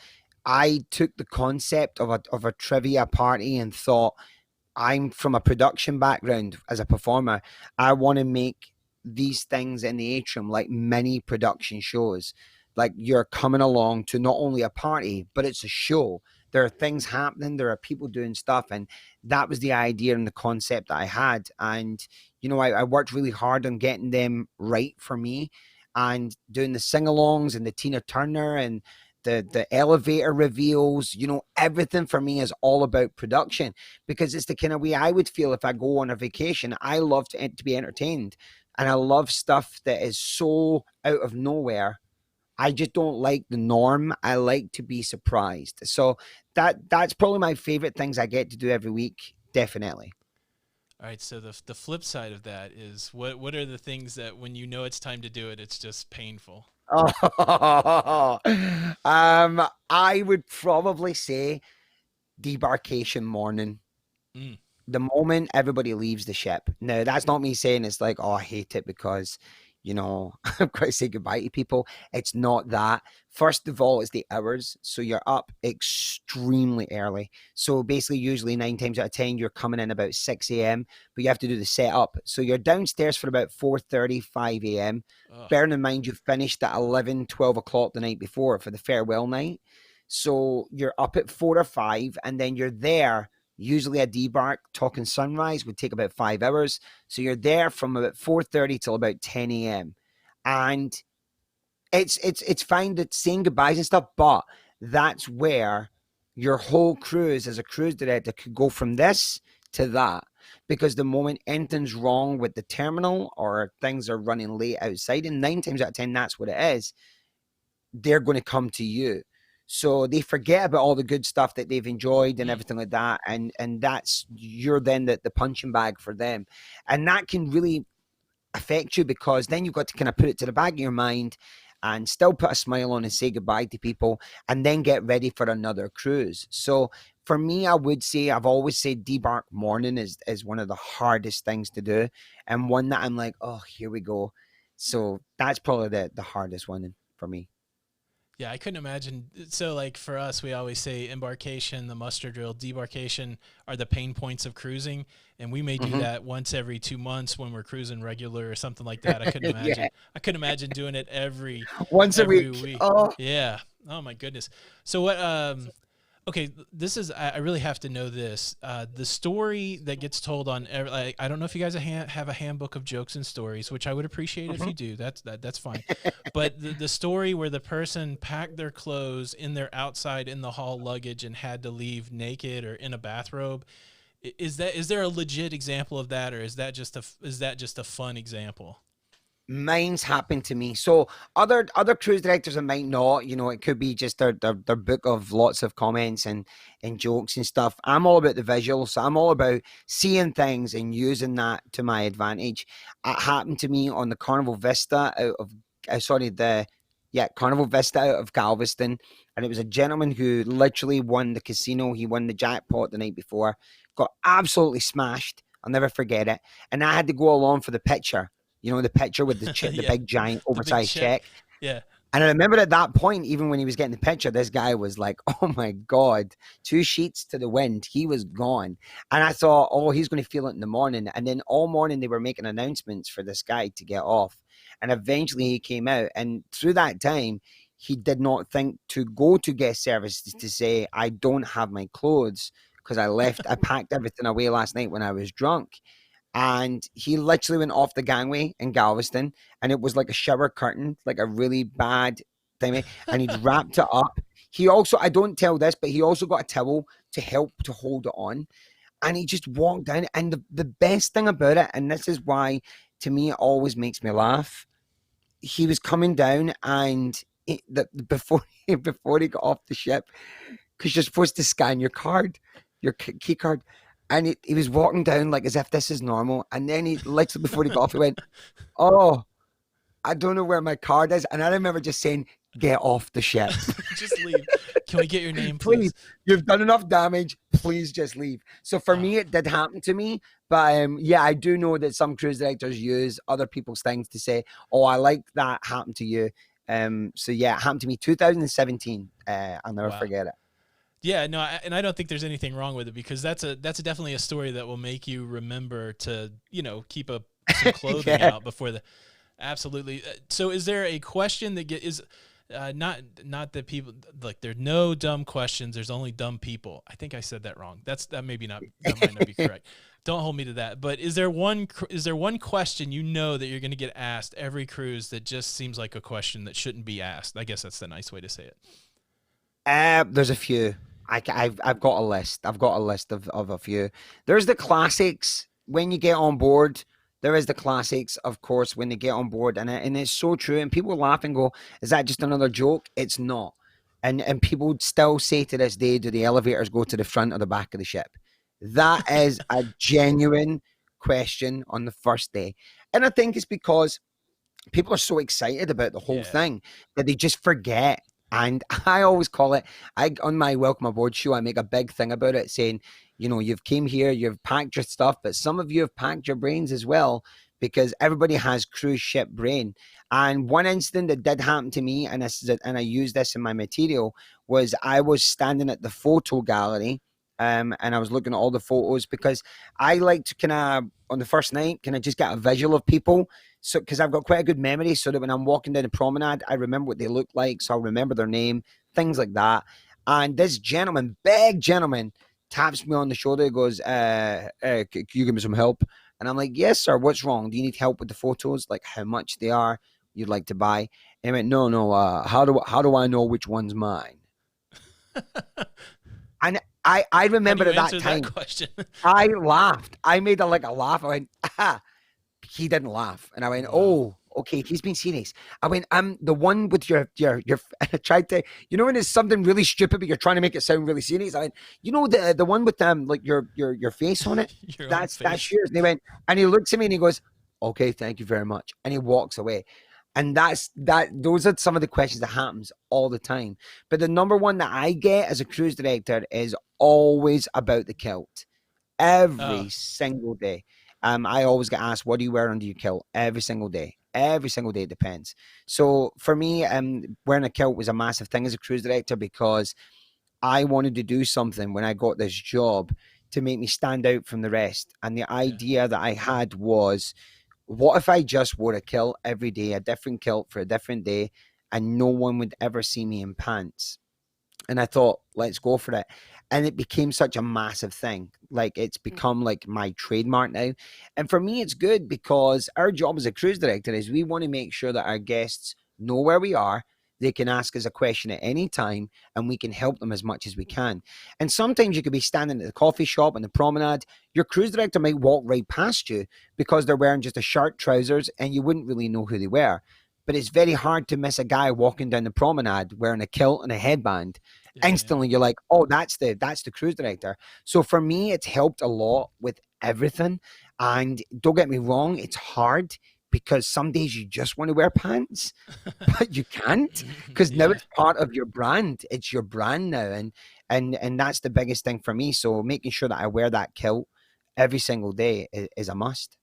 I took the concept of a trivia party and thought I'm from a production background as a performer. I want to make these things in the atrium like mini production shows. Like you're coming along to not only a party, but it's a show. There are things happening, there are people doing stuff. And that was the idea and the concept that I had. And, I worked really hard on getting them right for me and doing the sing alongs and the Tina Turner and the elevator reveals, everything for me is all about production because it's the kind of way I would feel if I go on a vacation. I love to be entertained and I love stuff that is so out of nowhere. I just don't like the norm. I like to be surprised. So that's probably my favorite things I get to do every week. Definitely. all right, so the flip side of that is what are the things that when you know it's time to do it, it's just painful. Oh, I would probably say debarkation morning. Mm. The moment everybody leaves the ship. Now, that's not me saying it's like, oh, I hate it because, I've got to say goodbye to people. It's not that. First of all, it's the hours. So you're up extremely early. So basically, usually 9 times out of 10, you're coming in about 6 a.m., but you have to do the setup. So you're downstairs for about 4:30, 5 a.m. Ugh. Bearing in mind, you finished at 11, 12 o'clock the night before for the farewell night. So you're up at 4 or 5, and then you're there. Usually a debark talking sunrise would take about 5 hours. So you're there from about 4:30 till about 10 a.m. And it's fine that saying goodbyes and stuff, but that's where your whole cruise as a cruise director could go from this to that. Because the moment anything's wrong with the terminal or things are running late outside, and 9 times out of 10, that's what it is, they're going to come to you. So they forget about all the good stuff that they've enjoyed and everything like that. And that's, you're then the punching bag for them. And that can really affect you, because then you've got to kind of put it to the back of your mind and still put a smile on and say goodbye to people and then get ready for another cruise. So for me, I would say, I've always said debark morning is one of the hardest things to do, and one that I'm like, oh, here we go. So that's probably the hardest one for me. Yeah, I couldn't imagine. So, like for us, we always say embarkation, the muster drill, debarkation are the pain points of cruising, and we may do Hmm. that once every 2 months when we're cruising regular or something like that. I couldn't Yeah, imagine. I couldn't imagine doing it once a every week. week. Oh. Yeah. Oh my goodness. So what? Okay, this is. I really have to know this. The story that gets told on. Like, I don't know if you guys have a handbook of jokes and stories, which I would appreciate if Mhm. you do. That's fine. But the story where the person packed their clothes in their outside in the hall luggage and had to leave naked or in a bathrobe, is there a legit example of that, or is that just a fun example? Mine's happened to me. So other cruise directors, it might not. It could be just their book of lots of comments and jokes and stuff. I'm all about the visuals. So I'm all about seeing things and using that to my advantage. It happened to me on the Carnival Vista out of sorry, the yeah, Carnival Vista out of Galveston. And it was a gentleman who literally won the casino. He won the jackpot the night before, got absolutely smashed. I'll never forget it. And I had to go along for the picture, the picture with the Yeah, big giant the big oversized check. check. Yeah. And I remember at that point, even when he was getting the picture, this guy was like, oh my God, 2 sheets to the wind. He was gone. And I thought, oh, he's going to feel it in the morning. And then all morning they were making announcements for this guy to get off. And eventually he came out. And through that time, he did not think to go to guest services to say, I don't have my clothes because I packed everything away last night when I was drunk. And he literally went off the gangway in Galveston, and it was like a shower curtain, like a really bad thing, and he'd wrapped it up. He also, I don't tell this, but he also got a towel to help to hold it on, and he just walked down. And the best thing about it, and this is why to me it always makes me laugh, he was coming down, and before before he got off the ship, because you're supposed to scan your card, your key card. And he was walking down like as if this is normal. And then he literally before he got off, he went, oh, I don't know where my card is. And I remember just saying, get off the ship. Just leave. Can we get your name, Please, please? you've done enough damage. Please just leave. So for Oh, me, it did happen to me. But yeah, I do know that some cruise directors use other people's things to say, oh, I like that happened to you. So yeah, it happened to me 2017. I'll never wow. forget it. Yeah, no, and I don't think there's anything wrong with it because definitely a story that will make you remember to keep some clothing Yeah. out before the. Absolutely. So, is there a question that is not that people like? There's no dumb questions. There's only dumb people. I think I said that wrong. That might not be correct. Don't hold me to that. But is there one question that you're going to get asked every cruise that just seems like a question that shouldn't be asked? I guess that's the nice way to say it. There's a few. I've got a list. I've got a list of a few. There's the classics when you get on board. There is the classics, of course, when they get on board, and it's so true. And people laugh and go, "Is that just another joke?" It's not. And people still say to this day, "Do the elevators go to the front or the back of the ship?" That is a genuine question on the first day, and I think it's because people are so excited about the whole Yeah. thing that they just forget. And I always call it, I on my welcome aboard show, I make a big thing about it, saying, you've came here, you've packed your stuff, but some of you have packed your brains as well, because everybody has cruise ship brain. And one incident that did happen to me, and I use this in my material, was I was standing at the photo gallery. And I was looking at all the photos because I like to kind of on the first night, can I just get a visual of people? So because I've got quite a good memory, so that when I'm walking down the promenade, I remember what they look like, so I'll remember their name, things like that. And this gentleman, big gentleman, taps me on the shoulder. He goes, can you give me some help? And I'm like, yes, sir. What's wrong? Do you need help with the photos? Like how much they are you'd like to buy? And he went, no, no. How do I know which one's mine? And I How do remember you at that answer that time, question? I laughed. I made a laugh. I went, ah. He didn't laugh, and I went, Wow. "Oh, okay, he's been serious." I went, "I'm the one with your." I tried to, when it's something really stupid, but you're trying to make it sound really serious. I went, the one with like your face on it. Your own That's face. yours. And he went, and he looks at me and he goes, "Okay, thank you very much," and he walks away. And that's that. Those are some of the questions that happens all the time. But the number one that I get as a cruise director is always about the kilt Oh, every single day. I always get asked, "What do you wear under your kilt?" Every single day. Every single day, it depends. So for me, wearing a kilt was a massive thing as a cruise director because I wanted to do something when I got this job to make me stand out from the rest. And the yeah. idea that I had was, what if I just wore a kilt every day, a different kilt for a different day, and no one would ever see me in pants? And I thought, let's go for it. And it became such a massive thing. Like it's become like my trademark now. And for me, it's good because our job as a cruise director is we want to make sure that our guests know where we are. They can ask us a question at any time and we can help them as much as we can. And sometimes you could be standing at the coffee shop in the promenade. Your cruise director might walk right past you because they're wearing just a shirt, trousers, and you wouldn't really know who they were. But it's very hard to miss a guy walking down the promenade wearing a kilt and a headband. Yeah, yeah. Instantly you're like, oh, that's the cruise director. So for me, it's helped a lot with everything. And don't get me wrong, it's hard because some days you just want to wear pants, but you can't because now Yeah. it's part of your brand. It's your brand now, and that's the biggest thing for me. So making sure that I wear that kilt every single day is a must.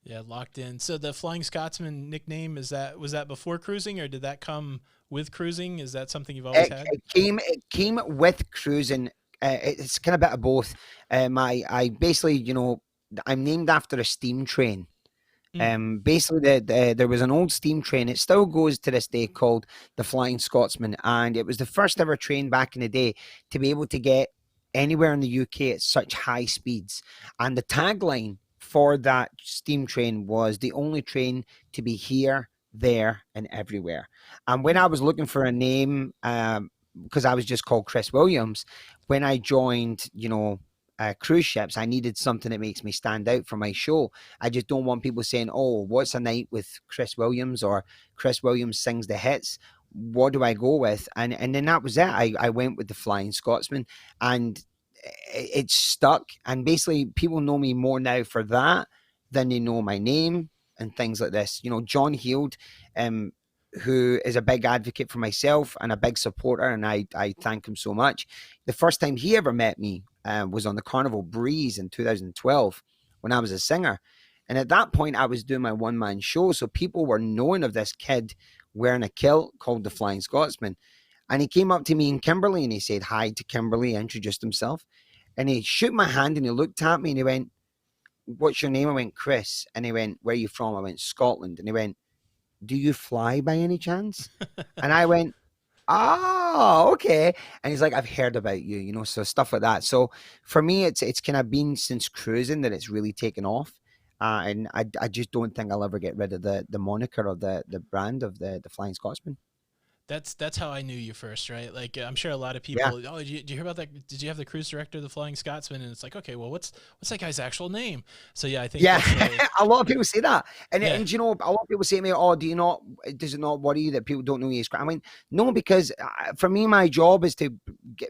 Yeah, locked in. So the Flying Scotsman nickname, is that, was that before cruising, or did that come with cruising? Is that something you've always had? It came with cruising. It's kind of a bit of both. I basically, I'm named after a steam train. Mm. Basically, there was an old steam train. It still goes to this day called the Flying Scotsman, and it was the first ever train back in the day to be able to get anywhere in the UK at such high speeds. And the tagline for that steam train was the only train to be here, there, and everywhere. And when I Mm. was looking for a name, because I was just called Chris Williams, when I joined, cruise ships, I needed something that makes me stand out for my show. I just don't want people saying, "Oh, what's a night with Chris Williams?" or "Chris Williams sings the hits." What do I go with? And then that was it. I went with the Flying Scotsman, and it's stuck. And basically, people know me more now for that than they know my name and things like this. John Heald, um, who is a big advocate for myself and a big supporter, and I thank him so much. The first time he ever met me was on the Carnival Breeze in 2012 when I was a singer. And at that point, I was doing my one man show. So people were knowing of this kid wearing a kilt called the Flying Scotsman. And he came up to me in Kimberley and he said hi to Kimberley, introduced himself. And he shook my hand and he looked at me and he went, "What's your name?" I went, "Chris." And he went, "Where are you from?" I went, "Scotland." And he went, "Do you fly by any chance?" And I went, "Oh, okay." And he's like, "I've heard about you," so stuff like that. So for me, it's kind of been since cruising that it's really taken off. And I just don't think I'll ever get rid of the moniker of the brand of the Flying Scotsman. That's how I knew you first, right? Like I'm sure a lot of Yeah. people. Oh, did you hear about that? Did you have the cruise director of the Flying Scotsman? And it's like, okay, well, what's that guy's actual name? So yeah, I think Yeah, that's a lot of people say that, and yeah, and a lot of people say to me, "Oh, does it not worry you that people don't know you?" I mean, no, because for me, my job is to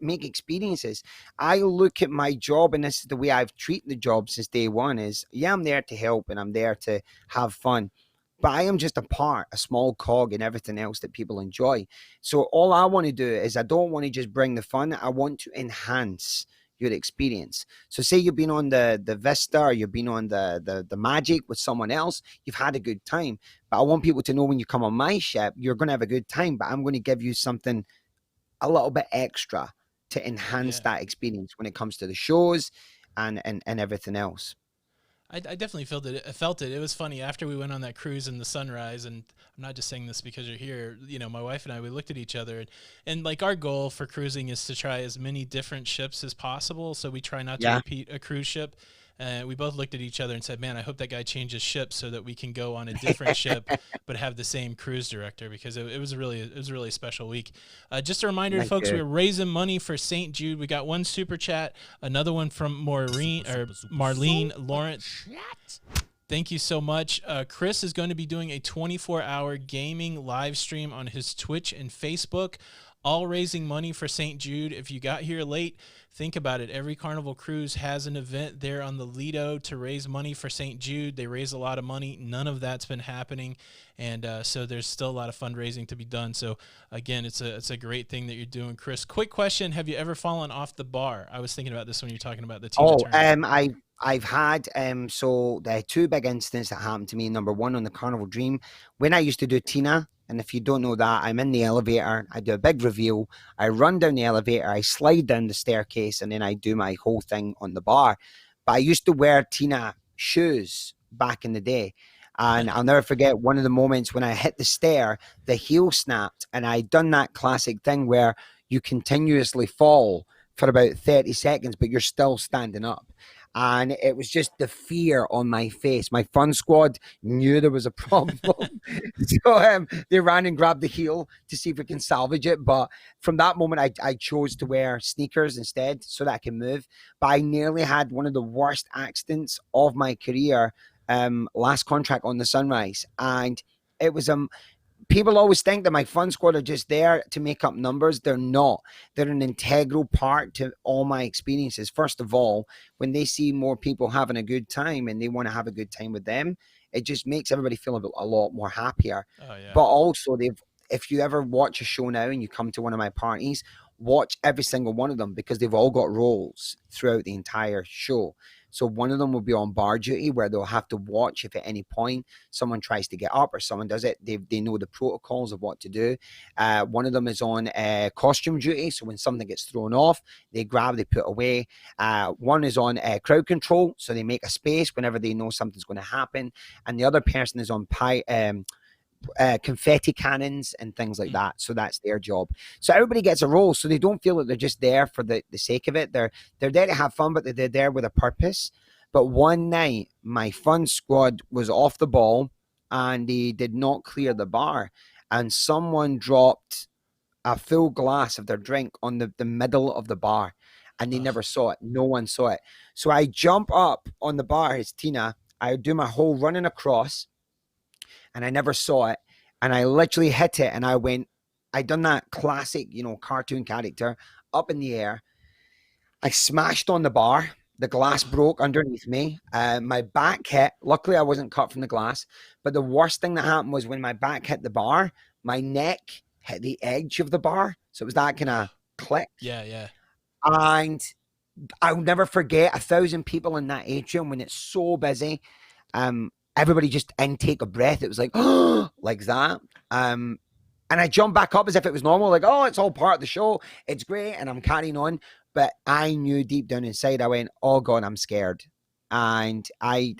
make experiences. I look at my job, and this is the way I've treated the job since day one: is yeah, I'm there to help and I'm there to have fun, but I am just a part, a small cog in everything else that people enjoy. So all I want to do is I don't want to just bring the fun; I want to enhance your experience. So say you've been on the Vista or you've been on the Magic with someone else, you've had a good time. But I want people to know when you come on my ship, you're going to have a good time, but I'm going to give you something a little bit extra to enhance yeah. that experience when it comes to the shows and everything else. I definitely felt it. I felt it. It was funny after we went on that cruise in the sunrise, and I'm not just saying this because you're here. You know, my wife and I, we looked at each other, and like our goal for cruising is to try as many different ships as possible. So we try not to Yeah. repeat a cruise ship. We both looked at each other and said, "Man, I hope that guy changes ships so that we can go on a different ship, but have the same cruise director." Because it was a really special week. Just a reminder to Thank folks, you. we're raising money for St. Jude. We got one super chat, another one from Maureen or Marlene Lawrence. Thank you so much. Chris is going to be doing a 24-hour gaming live stream on his Twitch and Facebook, all raising money for St. Jude. If you got here late, think about it. Every Carnival cruise has an event there on the Lido to raise money for St. Jude. They raise a lot of money. None of that's been happening, and so there's still a lot of fundraising to be done. So again, it's a great thing that you're doing, Chris. Quick question: have you ever fallen off the bar? I was thinking about this when you're talking about the Tina Oh, Turner. I've had so the two big incidents that happened to me. Number one on the Carnival Dream, when I used to do Tina, and if you don't know that, I'm in the elevator. I do a big reveal. I run down the elevator. I slide down the staircase, and then I do my whole thing on the bar. But I used to wear Tina shoes back in the day. And I'll never forget one of the moments when I hit the stair, the heel snapped, and I done that classic thing where you continuously fall for about 30 seconds, but you're still standing up. And it was just the fear on my face. My fun squad knew there was a problem. So they ran and grabbed the heel to see if we can salvage it. But from that moment, I chose to wear sneakers instead so that I can move. But I nearly had one of the worst accidents of my career last contract on the Sunrise. And it was people always think that my fun squad are just there to make up numbers. They're not. They're an integral part to all my experiences. First of all, when they see more people having a good time and they want to have a good time with them, it just makes everybody feel a lot more happier. Oh yeah. But also, if you ever watch a show now and you come to one of my parties, watch every single one of them because they've all got roles throughout the entire show. So one of them will be on bar duty where they'll have to watch if at any point someone tries to get up or someone does it, they know the protocols of what to do. One of them is on costume duty. So when something gets thrown off, they grab, they put away. One is on crowd control. So they make a space whenever they know something's going to happen. And the other person is on confetti cannons and things like that. So that's their job. So everybody gets a role. So they don't feel that they're just there for the sake of it. They're there to have fun, but they're there with a purpose. But one night, my fun squad was off the ball and they did not clear the bar. And someone dropped a full glass of their drink on the middle of the bar. And they Ugh. never saw it. No one saw it. So I jump up on the bar as Tina. I do my whole running across and I never saw it. And I literally hit it and I done that classic, cartoon character up in the air. I smashed on the bar. The glass broke underneath me. My back hit. Luckily, I wasn't cut from the glass. But the worst thing that happened was when my back hit the bar, my neck hit the edge of the bar. So it was that kind of click. Yeah, yeah. And I'll never forget 1,000 people in that atrium when it's so busy. Everybody just intake a breath. It was like, oh, like that. And I jumped back up as if it was normal, like, oh, it's all part of the show. It's great. And I'm carrying on. But I knew deep down inside, I went, oh God, I'm scared. And I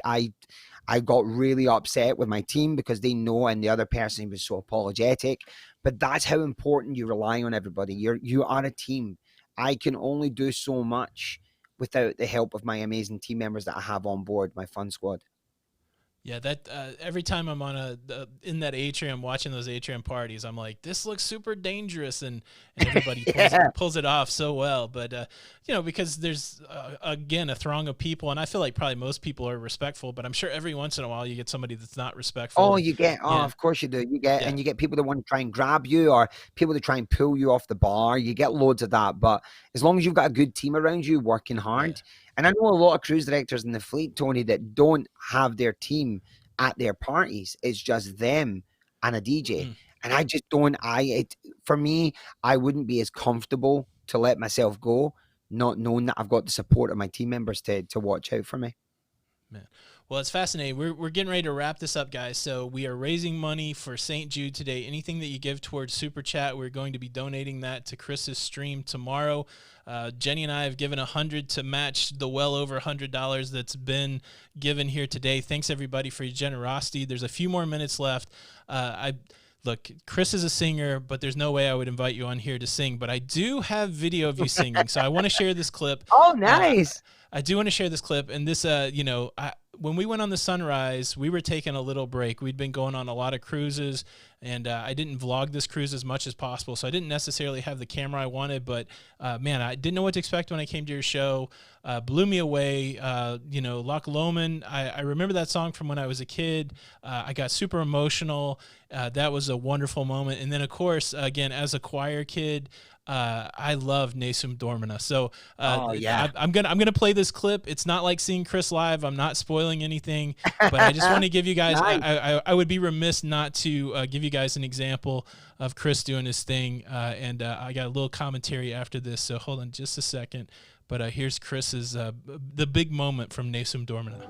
got really upset with my team because they know, and the other person was so apologetic. But that's how important you rely on everybody. You are a team. I can only do so much without the help of my amazing team members that I have on board, my fun squad. Yeah, that every time I'm on in that atrium watching those atrium parties, I'm like, this looks super dangerous, and everybody Yeah. pulls it off so well. But because there's again a throng of people, and I feel like probably most people are respectful, but I'm sure every once in a while you get somebody that's not respectful. Oh, And yeah, of course you do. yeah, You get people that want to try and grab you or people that try and pull you off the bar. You get loads of that. But as long as you've got a good team around you working yeah. hard, and I know a lot of cruise directors in the fleet, Tony, that don't have their team at their parties. It's just them and a DJ. Mm. And I just don't, for me, I wouldn't be as comfortable to let myself go, not knowing that I've got the support of my team members to watch out for me. Man. Well, it's fascinating. We're getting ready to wrap this up, guys. So we are raising money for St. Jude today. Anything that you give towards Super Chat, we're going to be donating that to Chris's stream tomorrow. Jenny and I have given $100 to match the well over $100 that's been given here today. Thanks, everybody, for your generosity. There's a few more minutes left. Look, Chris is a singer, but there's no way I would invite you on here to sing. But I do have video of you singing, so I want to share this clip. Oh, nice. I do want to share this clip. And this, when we went on the Sunrise, we were taking a little break. We'd been going on a lot of cruises, and I didn't vlog this cruise as much as possible, so I didn't necessarily have the camera I wanted. But, man, I didn't know what to expect when I came to your show. Blew me away. Loch Lomond, I remember that song from when I was a kid. I got super emotional. That was a wonderful moment. And then, of course, again, as a choir kid, I love Nesum Dormina. So I'm gonna play this clip. It's not like seeing Chris live. I'm not spoiling anything, but I just want to give you guys. Nice. I would be remiss not to give you guys an example of Chris doing his thing. And I got a little commentary after this. So hold on just a second. But here's Chris's the big moment from Nesum Dormina.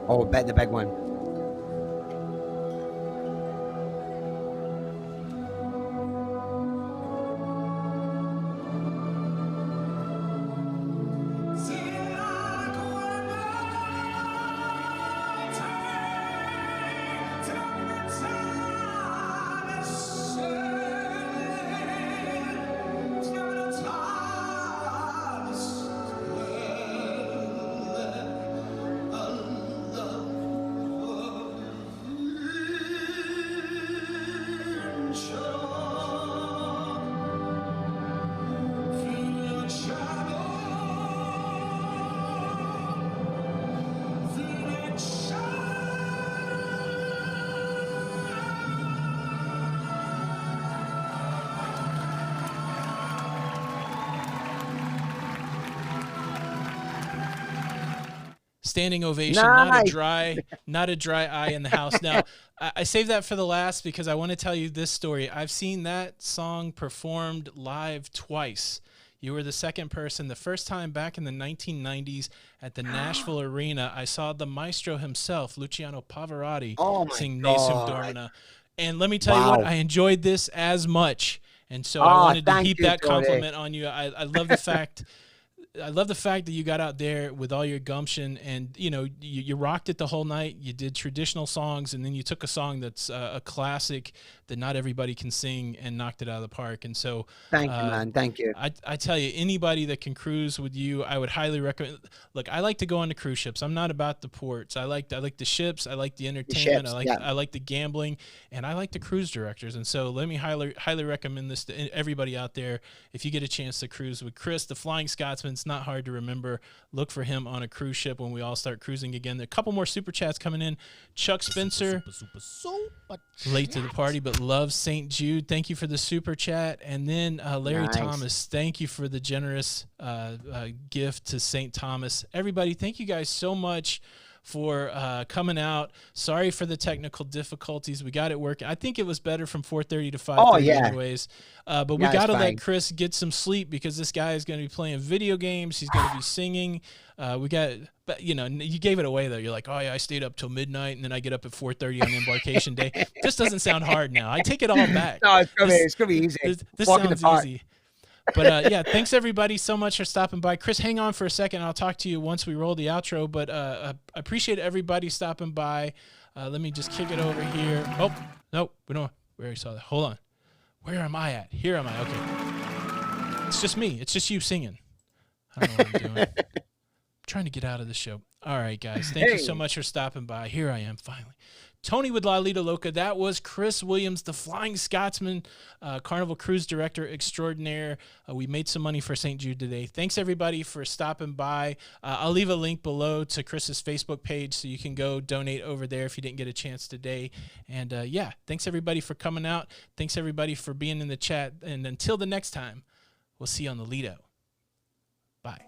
Oh, bet the big one. Standing ovation, nice. not a dry eye in the house. Now, I saved that for the last because I want to tell you this story. I've seen that song performed live twice. You were the second person. The first time back in the 1990s at the Nashville Arena, I saw the maestro himself, Luciano Pavarotti, sing Nesum Dormina. And let me tell you what, I enjoyed this as much. And so I wanted to heap that compliment on you. I love the fact... I love the fact that you got out there with all your gumption and, you rocked it the whole night. You did traditional songs, and then you took a song that's a classic that not everybody can sing and knocked it out of the park. And so thank you, man. Thank you. I tell you, anybody that can cruise with you, I would highly recommend. Look, I like to go on the cruise ships. I'm not about the ports. I like the ships. I like the entertainment. I like the gambling, and I like the cruise directors. And so let me highly recommend this to everybody out there. If you get a chance to cruise with Chris, the Flying Scotsman, it's not hard to remember. Look for him on a cruise ship when we all start cruising again. There are a couple more super chats coming in. Chuck Spencer, late to the party, but loves St. Jude. Thank you for the super chat. And then Larry Thomas, thank you for the generous gift to St. Thomas. Everybody, thank you guys so much for coming out. Sorry for the technical difficulties. We got it working. I think it was better from 4:30 to 5:30 anyways. But we got to let Chris get some sleep because this guy is going to be playing video games. He's going to be singing. But you gave it away though. You're like, oh yeah, I stayed up till midnight and then I get up at 4:30 on embarkation day. This doesn't sound hard now. I take it all back. No, it's gonna be easy. This sounds easy. But yeah, thanks everybody so much for stopping by. Chris, hang on for a second. I'll talk to you once we roll the outro. But I appreciate everybody stopping by. Let me just kick it over here. Oh, no, we already saw that. Hold on. Where am I at? Here am I. Okay. It's just me. It's just you singing. I don't know what I'm doing. I'm trying to get out of the show. All right, guys. Thank you so much for stopping by. Here I am finally. Tony with Lido Loca. That was Chris Williams, the Flying Scotsman, Carnival Cruise Director Extraordinaire. We made some money for St. Jude today. Thanks, everybody, for stopping by. I'll leave a link below to Chris's Facebook page so you can go donate over there if you didn't get a chance today. And, yeah, thanks, everybody, for coming out. Thanks, everybody, for being in the chat. And until the next time, we'll see you on the Lido. Bye.